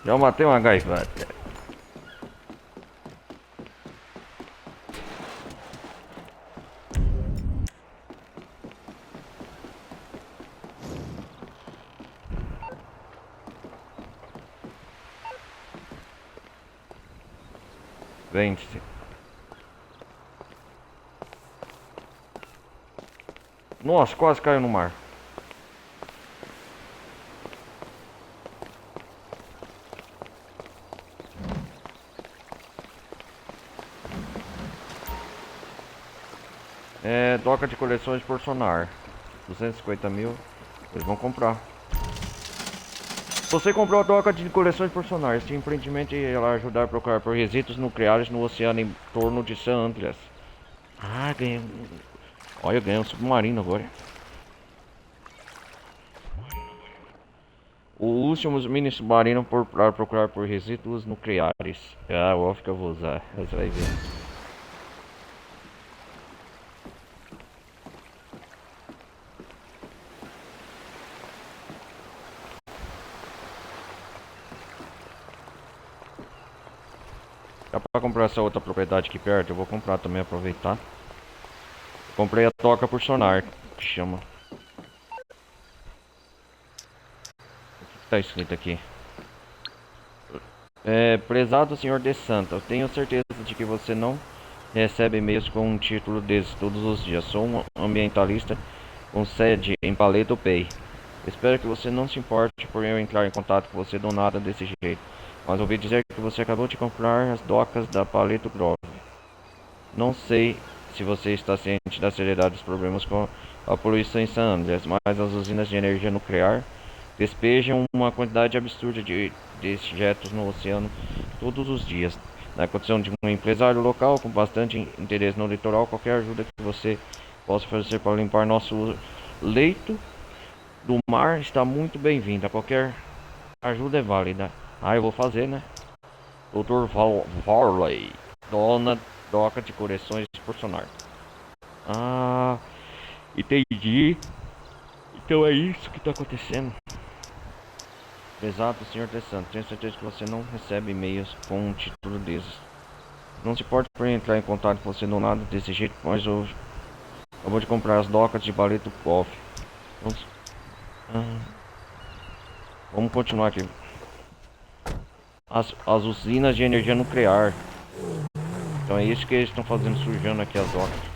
Já matei uma gaivota. Vende-se. Nossa, quase caiu no mar. É, doca de coleções por sonar. 250 mil. Eles vão comprar. Você comprou a doca de coleções personagens. Este empreendimento irá ajudar a procurar por resíduos nucleares no oceano em torno de San Andreas. Ah, ganhei. Olha, eu ganhei um submarino agora. Use um mini submarino para procurar por resíduos nucleares. Ah, o off que eu vou usar. Você vai ver. Dá pra comprar essa outra propriedade aqui perto? Eu vou comprar também, aproveitar. Comprei a toca por sonar, que chama. O que tá escrito aqui? Prezado senhor de Santa, eu tenho certeza de que você não recebe e-mails com um título desses todos os dias. Sou um ambientalista com sede em Paleto Bay. Espero que você não se importe por eu entrar em contato com você do nada desse jeito. Mas ouvi dizer que você acabou de comprar as docas da Paleto Grove. Não sei se você está ciente da seriedade dos problemas com a poluição em San Andreas, mas as usinas de energia nuclear despejam uma quantidade absurda de dejetos no oceano todos os dias. Na condição de um empresário local com bastante interesse no litoral, qualquer ajuda que você possa fazer para limpar nosso leito do mar está muito bem-vinda. Qualquer ajuda é válida. Ah, eu vou fazer, né? Dr. Varley, dona doca de coleções por sonar. Ah, entendi. Então é isso que tá acontecendo. Exato, senhor de Santos. Tenho certeza que você não recebe e-mails com um título desses. Não se importa por entrar em contato com você do nada desse jeito, mas eu acabou de comprar as docas de Paleto Grove. Vamos continuar aqui. As usinas de energia nuclear. Então é isso que eles estão fazendo, sujando aqui as docas.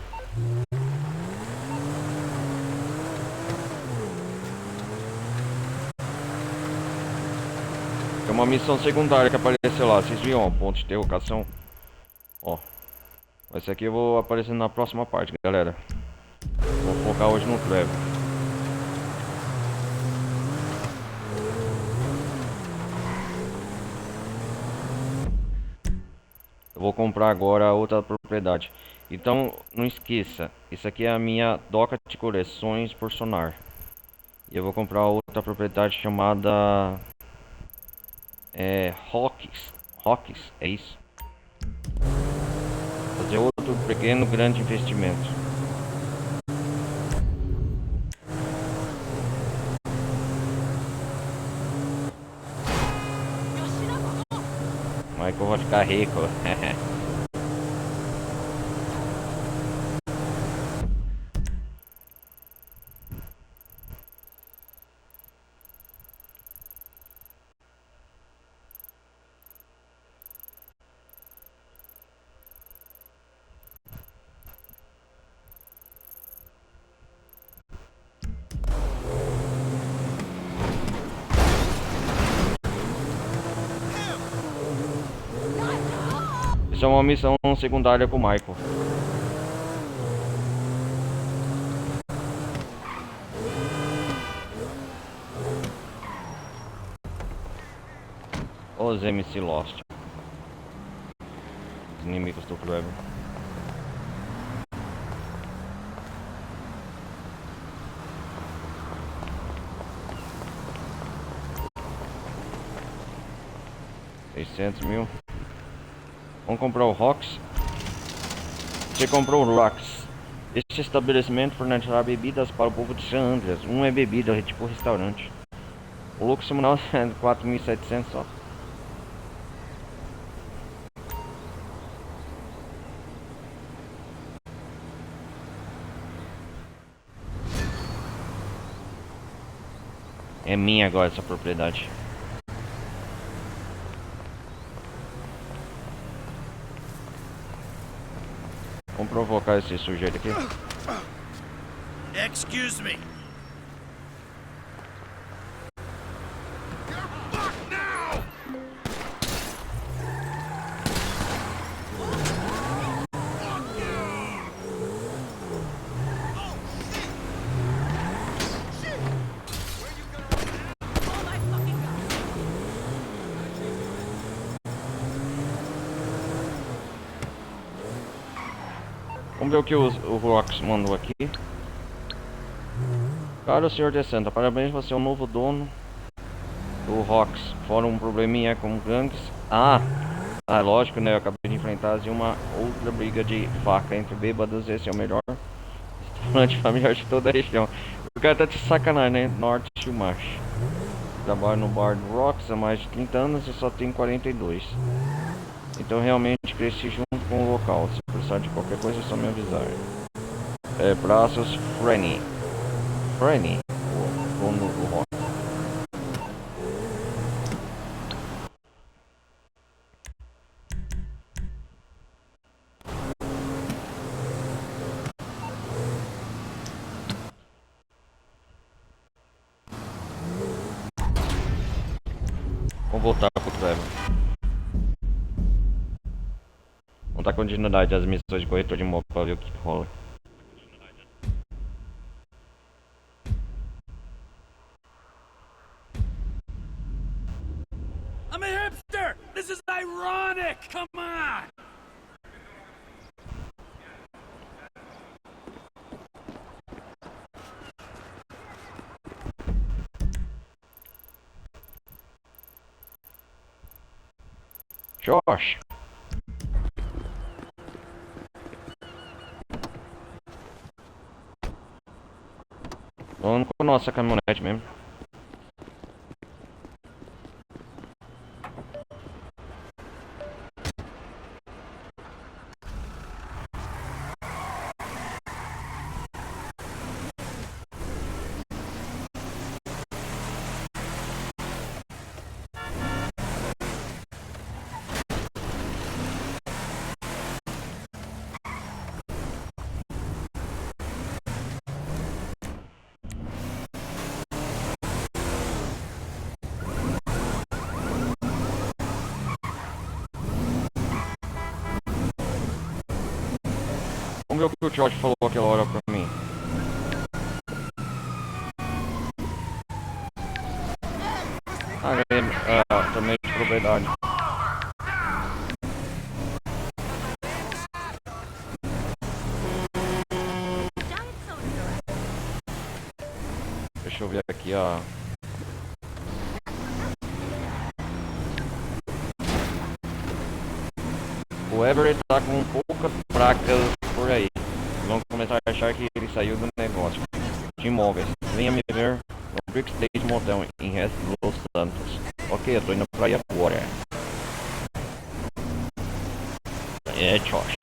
É uma missão secundária que apareceu lá. Vocês viram, ó, ponto de interrogação. Ó. Esse aqui eu vou aparecendo na próxima parte, galera. Vou focar hoje no Trevor. Eu vou comprar agora outra propriedade. Então, não esqueça. Isso aqui é a minha doca de coleções por sonar. E eu vou comprar outra propriedade chamada... Rocks, é isso. Fazer outro pequeno grande investimento. Mas que eu vou ficar rico. Isso é uma missão secundária com o Michael. Os MC Lost. Os inimigos do Trevor. $600 mil. Vamos comprar o Rocks. Você comprou o Rocks. Este estabelecimento fornecerá bebidas para o povo de San Andreas. É bebida, é tipo restaurante. O lucro semanal é 4.700 só. É minha agora essa propriedade. Vamos provocar esse sujeito aqui. Excuse me. Vamos ver o que o Rox mandou aqui. Caro senhor Decenta, parabéns, você é o novo dono do Rox. Fora um probleminha com gangues. Lógico, né? Eu acabei de enfrentar uma outra briga de faca entre bêbados. Esse é o melhor restaurante familiar de toda a região. O cara tá de sacanagem, né? Norte Chumash. Trabalho no bar do Rox há mais de 30 anos e só tenho 42. Então realmente cresci junto com o local. Se precisar de qualquer coisa é só me avisar. Braços Frenny, o dono do Rox. Vamos voltar pro Trevor. Vamos dar continuidade às missões de corretor de imóvel pra ver o que rola. I'm a hipster! This is ironic! Come on! Josh! Vamos com a nossa caminhonete mesmo. Vamos ver o que o George falou aquela hora pra mim. Também de propriedade. Deixa eu ver aqui a... O Everett tá com poucas placas por aí. Vão começar a achar que ele saiu do negócio de imóveis. Venha me ver no Brick State Motel em West Los Santos. Ok, eu tô indo pra aí agora. Josh.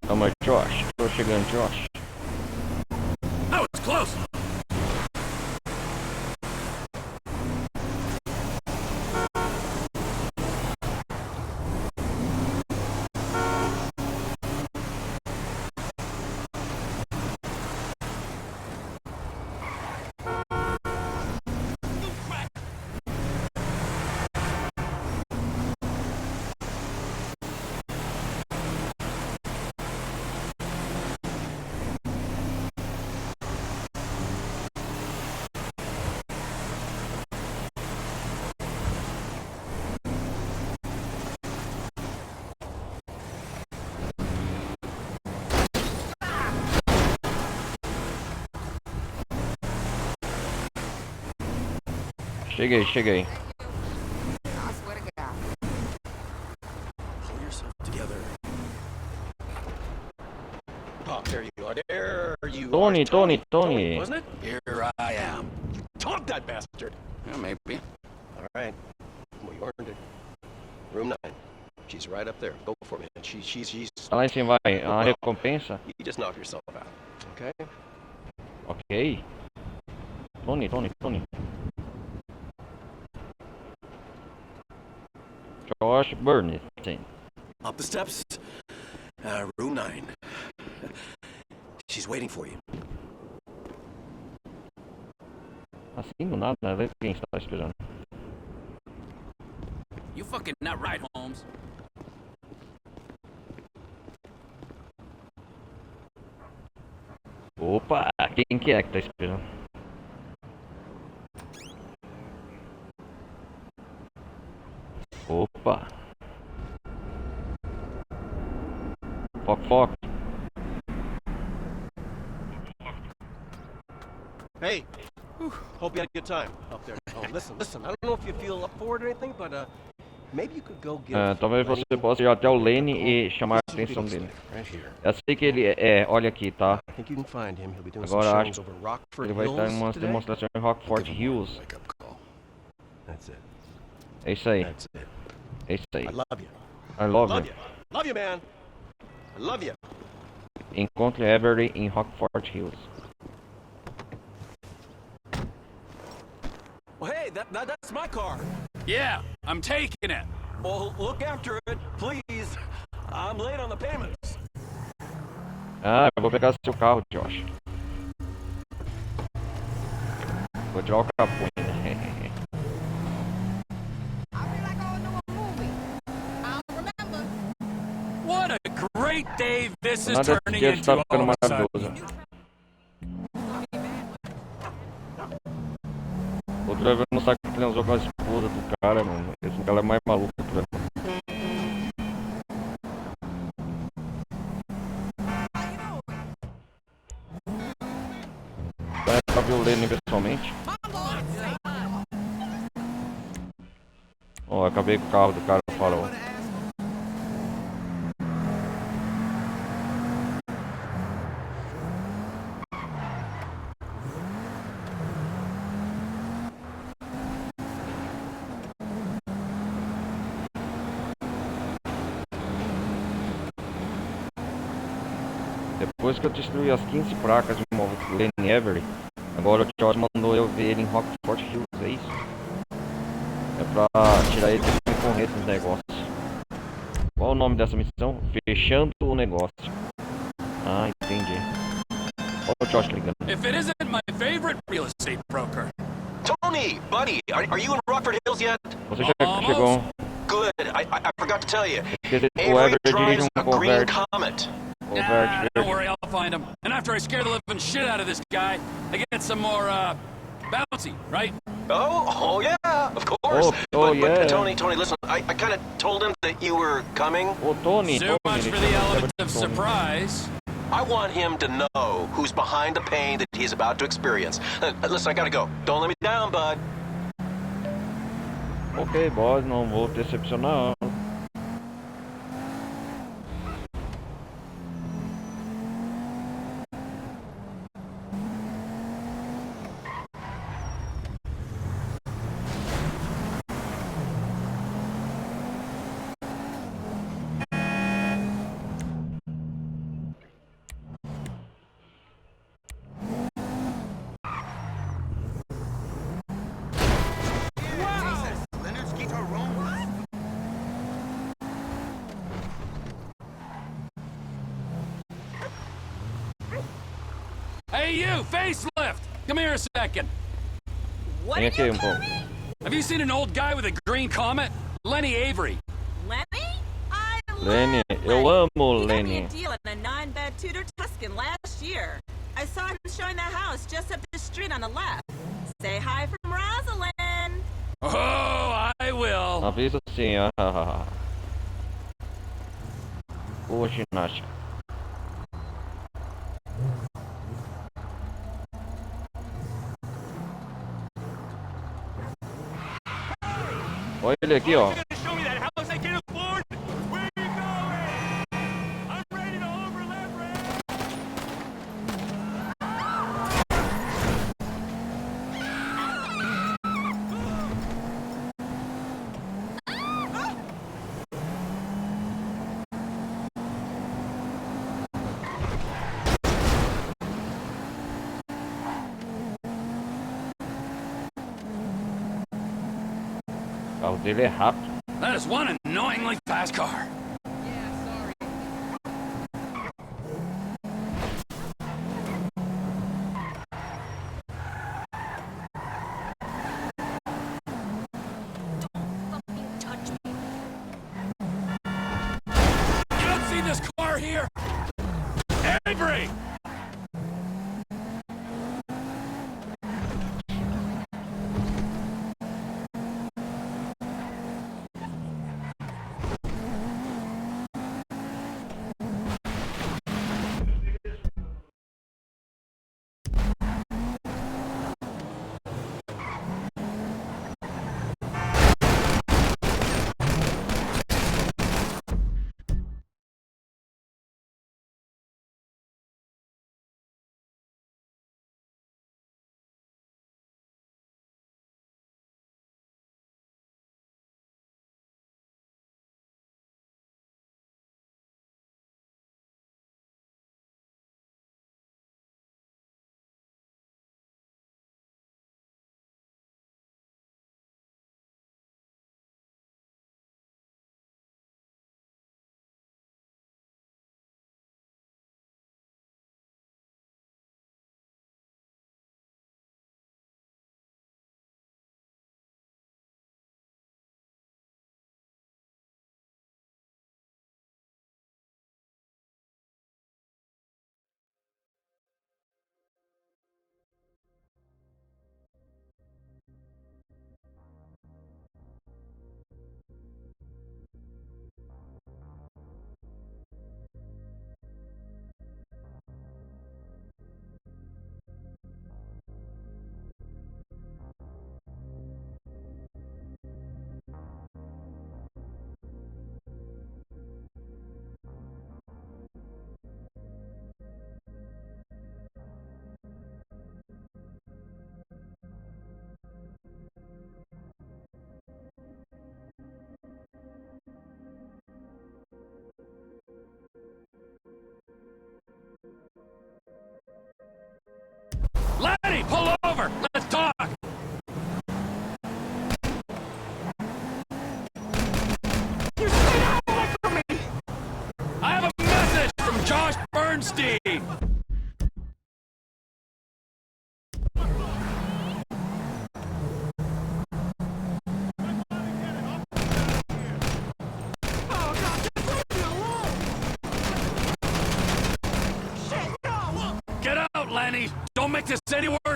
Calma, Josh. Tô chegando, Josh. That was close! Cheguei. Pull yourself together. Oh, there you are. There you Tony, are. Tony. Wasn't it? Here I am. Talk that bastard. Yeah, maybe. All right. Well, you earned it. Room 9. She's right up there. Go for it. She's. Lá em cima vai a recompensa. You just knock yourself out. Okay? Ok. Tony. Josh Burnett. Up the steps. Room 9. She's waiting for you. Assim do nada, vê quem está esperando. You fucking not right, Holmes. Opa, quem que é que tá esperando? Opa. Foco. Hey, hope you had a good time up there. Oh, listen. I don't know if you feel up for it or anything, but maybe you could go get. Talvez você possa ir até o Lane e chamar a atenção dele. Eu sei que ele olha aqui, tá? Agora acho que ele vai estar em uma demonstração em Rockford Hills. É isso aí. É isso aí. I love you. Love you, man. I love you. Encontre Avery em Rockford Hills. Well, hey, that's my car. Yeah, I'm taking it. Well, look after it, please. I'm late on the payments. Ah, eu vou pegar seu carro, Josh. Vou tirar o capô. What a great day this is Nada turning disso tá into ficando all of a sudden. maravilhoso. O driver não sabe que transou com a esposa do cara, mano. Esse cara é mais maluco que o driver. Pra ver o Lenny pessoalmente. Ó, acabei com o carro do cara do farol. Depois que eu destruí as 15 placas de Lenny Avery, agora o George mandou eu ver ele em Rockford Hills, é isso? É pra tirar ele e correr esses negócios. Qual o nome dessa missão? Fechando o negócio. Ah, entendi. Olha o Josh ligando. If it isn't my favorite real estate broker. Tony, buddy, are you in Rockford Hills yet? Você já chegou? Good. I forgot to tell you. O Avery dirige a green Comet. Don't worry, I'll find him. And after I scare the living shit out of this guy, I get some more, bouncy, right? Oh yeah, of course. Yeah. But Tony, listen, I kind of told him that you were coming. Oh, Tony. So much for the element of surprise. I want him to know who's behind the pain that he's about to experience. Listen, I gotta go. Don't let me down, bud. Ok, boss, não vou decepcionar. Hey, you, facelift! Come here a second. Vem aqui um pouco. Have you seen an old guy with a green Comet? Lenny Avery. Lenny, eu amo Lenny. A deal on a 9-bed Tudor Tuscan last year. I saw him showing the house just up the street on the left. Say hi from Rosalind. Oh, I will. Avisa sim, Boa ginástica. Olha ele aqui, ó. O carro dele é rápido. That is one annoyingly fast car. You don't see this car here? Avery!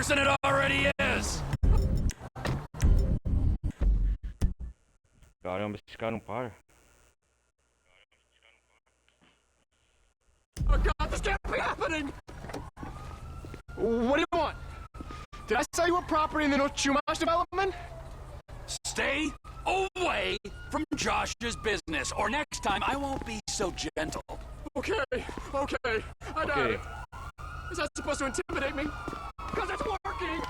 worse than it already is. Caramba, esse cara não para. Oh God, this can't be happening! What do you want? Did I sell you a property in the North Chumash development? Stay away from Josh's business, or next time I won't be so gentle. Okay, okay, I got it. Is that supposed to intimidate me? Because it's working!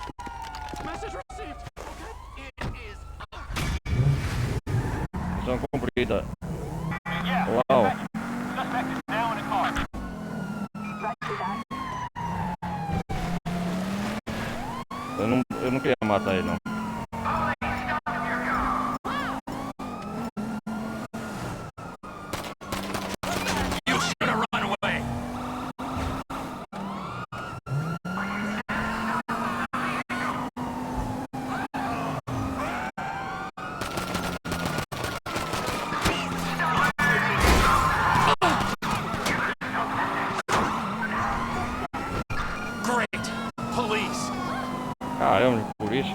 Message received. Okay, it is Missão cumprida. Uau. Suspect is now in a car. Eu não queria matar ele, não. You should have run away. Great. Police. Caramba, por isso.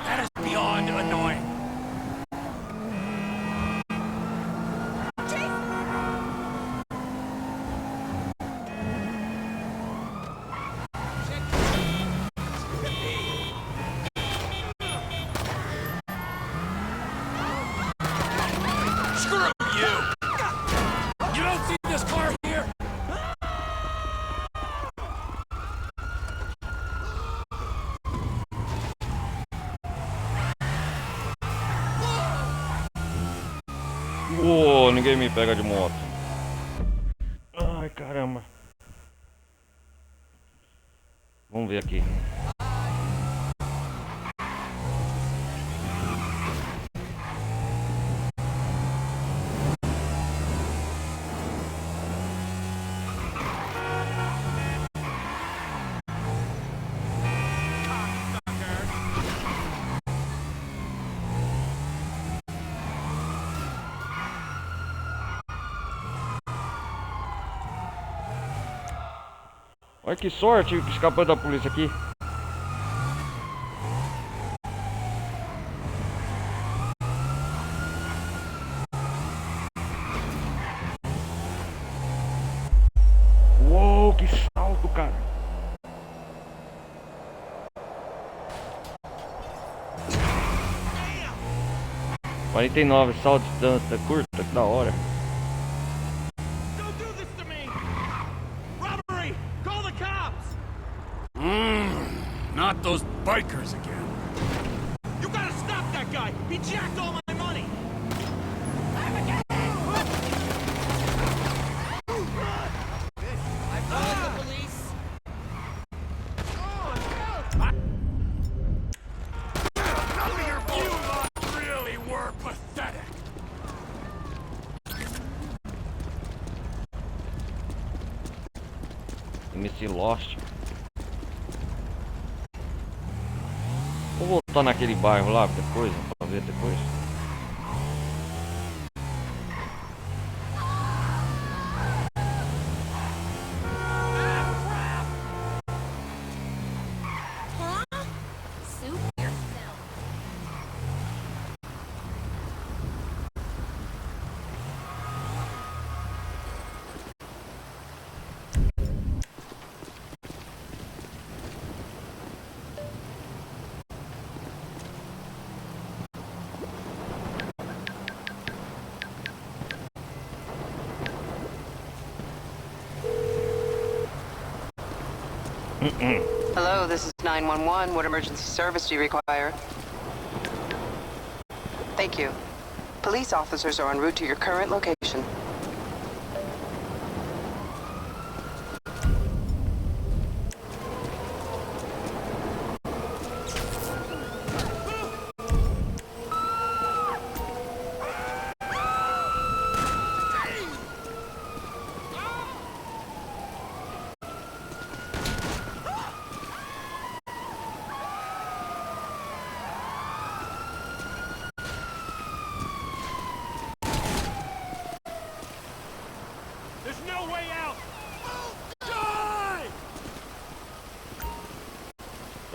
That is beyond annoying. Screw you! You don't see this car here? Uou, ninguém me pega de moto. Ai, caramba. Vamos ver aqui. Olha que sorte escapando da polícia aqui. Uou, que salto, cara. $49, salto de distância curta, que da hora. Not those bikers again. You gotta stop that guy! He jacked all my money! I've called the police. None of your views really were pathetic. MC Lost. Vou voltar naquele bairro lá depois, pra ver depois. Hello, this is 911. What emergency service do you require? Thank you. Police officers are en route to your current location.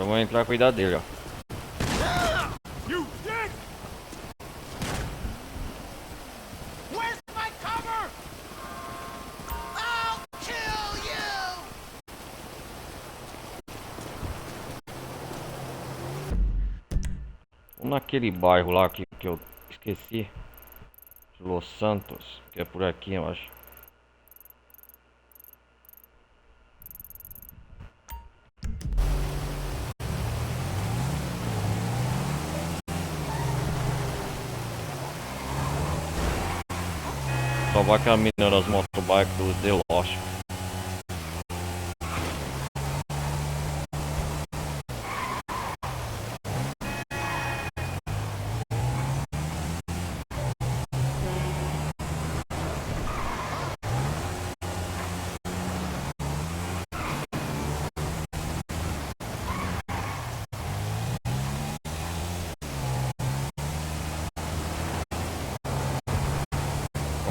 Eu vou entrar e cuidar dele, ó. You dick! Where's my cover? I'll kill you! Vamos naquele bairro lá que eu esqueci. Los Santos, que é por aqui, eu acho. Só vai caminhando as motobikes dos The Lost.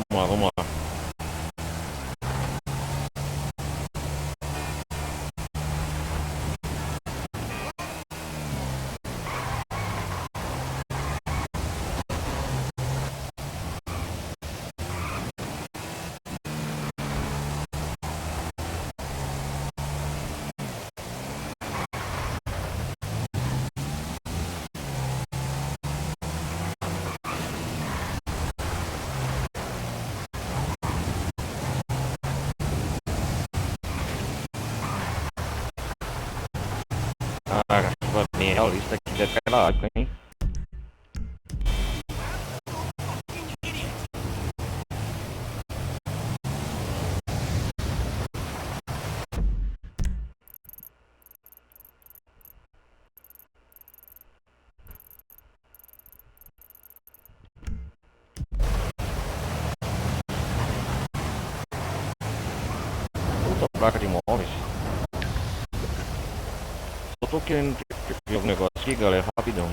Vamos lá. Ah, chuva bem realista aqui daquela época, hein? Puta placa de imóveis. Eu tô querendo ver um negócio aqui, galera, rapidão.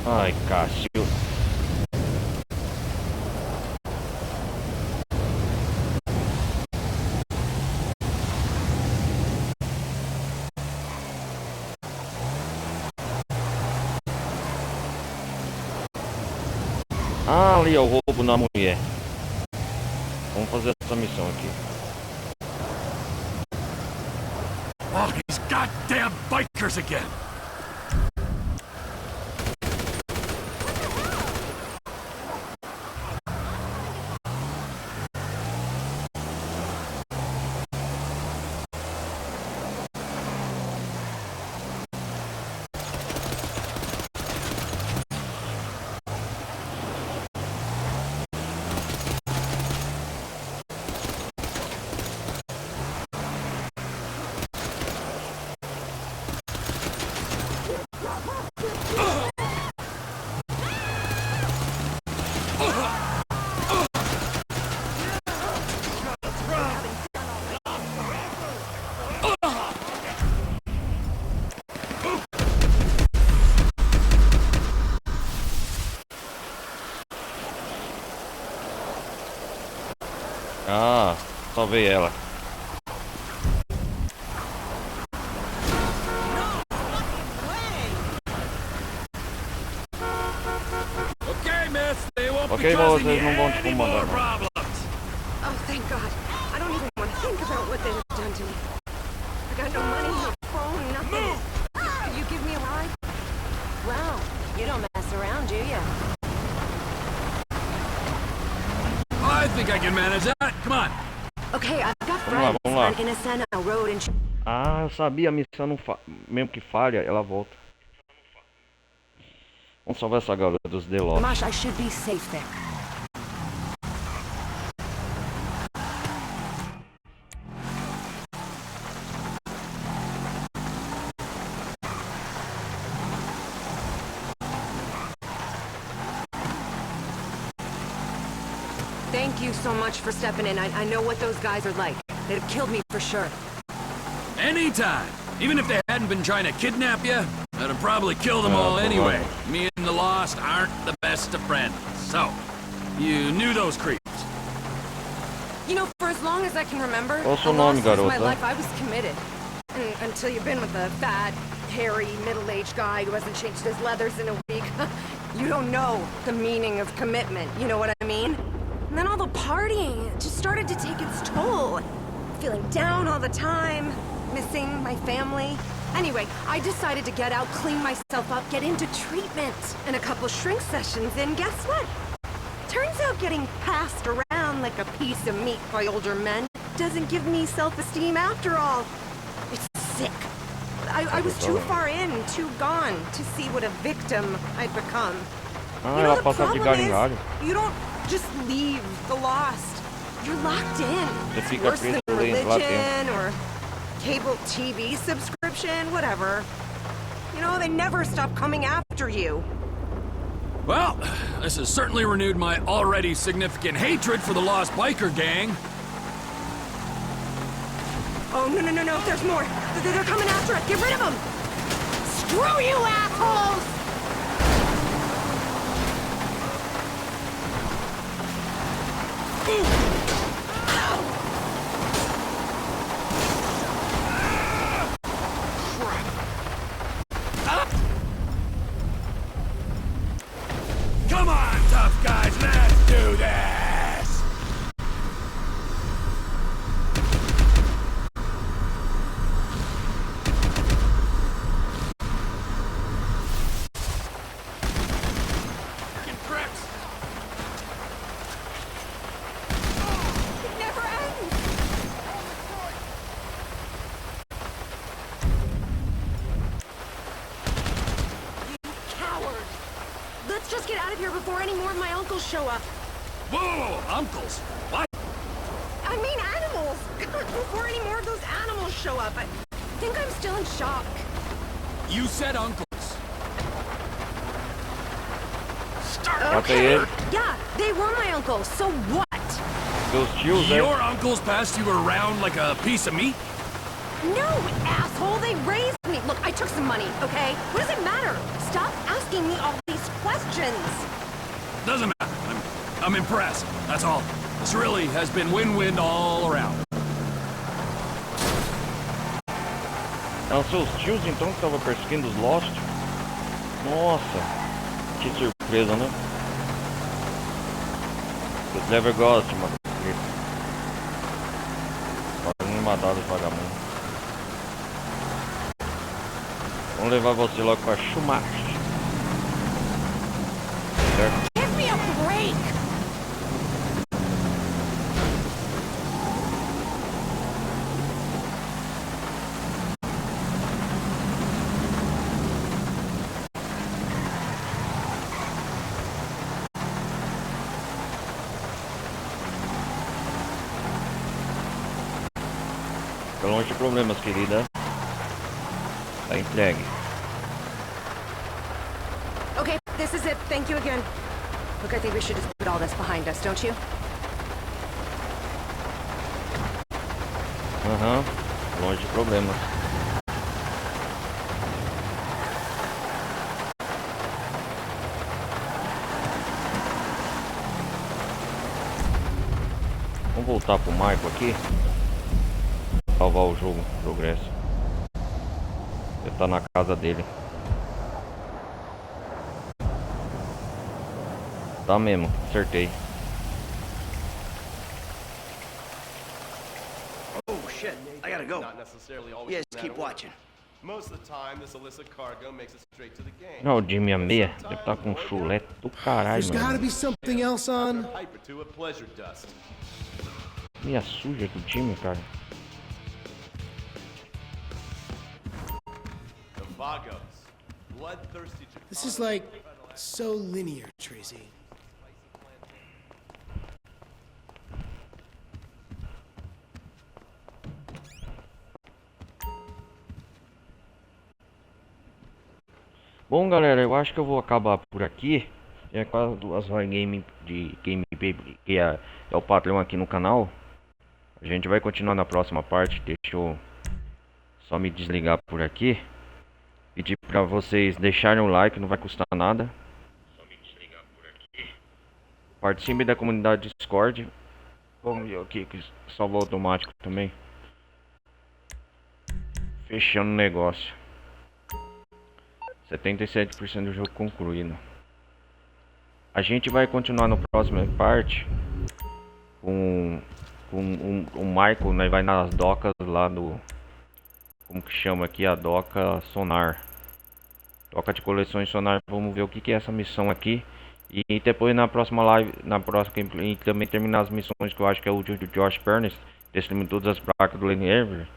Ai, Cássio. Ah, ali é o roubo na mulher. Vamos fazer essa missão aqui. Oh, these goddamn bikers again! Ah, salvei ela. Ok, vocês não vão te incomodar. Oh, thank God. I don't even want to think about what they've done to me. I got no money, no phone, nothing. Could you give me a ride? Well, you don't mess around, do you? I think I can manage that. Come on. Okay, I've got Vamos friends lá. on Innocena Road and... Ah, eu sabia, a missão não mesmo que falha, ela volta. Vamos salvar essa garota dos The Lost. Mosh, I should be safe there. Thank you so much for stepping in. I know what those guys are like. They'd have killed me for sure. Anytime. Even if they hadn't been trying to kidnap you, I'd have probably killed them all anyway. Me and the Lost aren't the best of friends. So, you knew those creeps. You know, for as long as I can remember, Qual o seu the nome, Lost was my garota? life, I was committed. Until you've been with a fat, hairy, middle-aged guy who hasn't changed his leathers in a week. You don't know the meaning of commitment, you know what I mean? And then all the partying, it just started to take its toll. Feeling down all the time, missing my family. Anyway, I decided to get out, clean myself up, get into treatment. And a couple shrink sessions in, guess what? Turns out getting passed around like a piece of meat by older men doesn't give me self-esteem after all. It's sick. I was too far in, too gone to see what a victim I'd become. Ah, You know, ela the passa de problem galho em is, galho. you don't just leave the Lost. You're locked in. Você It's fica worse preso than lá dentro. religion or cable TV subscription, whatever. You know, they never stop coming after you. Well, this has certainly renewed my already significant hatred for the Lost Biker Gang. Oh, no, there's more. They're coming after us. Get rid of them. Screw you, assholes! Come on, tough guys, let's do this! Fucking pricks! It never ends. You coward. Let's just get out of here before any more of my uncles show up. Whoa, uncles! What? I mean animals! Before any more of those animals show up. I think I'm still in shock. You said uncles. Matei ele. Yeah, they were my uncles, so what? Seus tios, né? Your uncles passed you around like a piece of meat? No, asshole, they raised me. Look, I took some money, okay? What does it matter? Stop asking me all these questions. Doesn't matter. I'm impressed. That's all. This really has been win-win all around. Eram seus tios então que estavam perseguindo os Lost? Nossa, que surpresa, né? Os never gostam, mano. Podem me matar os vagabundos. Vamos levar você logo pra Schumacher. Certo? Give me a break! Fica longe de problemas, querida. Tá entregue. Okay, this is it. Thank you again. Look, I think we should just put all this behind us, don't you? Aham, longe de problemas. Vamos Vamos voltar pro Michael aqui. Salvar o jogo, progresso. Ele tá na casa dele. Tá mesmo, acertei. Oh shit, I gotta go. Yeah, just keep watching. Most of the time, this illicit cargo makes it straight to the game. Não, o Jimmy a meia. Ele tá com chulé do caralho, There's gotta mano. be something else on. Hyper to a pleasure dust. Meia suja do Jimmy, cara. The Vagos. Bloodthirsty. This is like so linear, Tracy. Bom, galera, eu acho que eu vou acabar por aqui. É quase 2 horas de gameplay, que é o patrão aqui no canal. A gente vai continuar na próxima parte. Deixa eu só me desligar por aqui. Pedir pra vocês deixarem o like, não vai custar nada. Participe da comunidade Discord. Vamos ver aqui que salvou automático também. Fechando o negócio. 77% do jogo concluído. A gente vai continuar na próxima parte com o Michael, né? Vai nas docas lá do... Como que chama aqui? A doca sonar. Doca de coleções sonar. Vamos ver o que é essa missão aqui. E depois na próxima live, na próxima gameplay, também terminar as missões que eu acho que é o do Josh Pernis. Destruindo todas as placas do Lane Ever.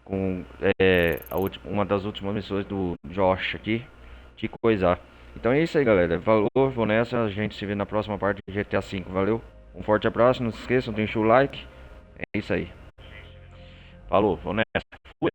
Com uma das últimas missões do Josh aqui. De coisar. Então é isso aí, galera. Valeu, vou nessa. A gente se vê na próxima parte de GTA V. Valeu. Um forte abraço. Não se esqueçam, deixa o like. É isso aí. Falou, vou nessa. Fui.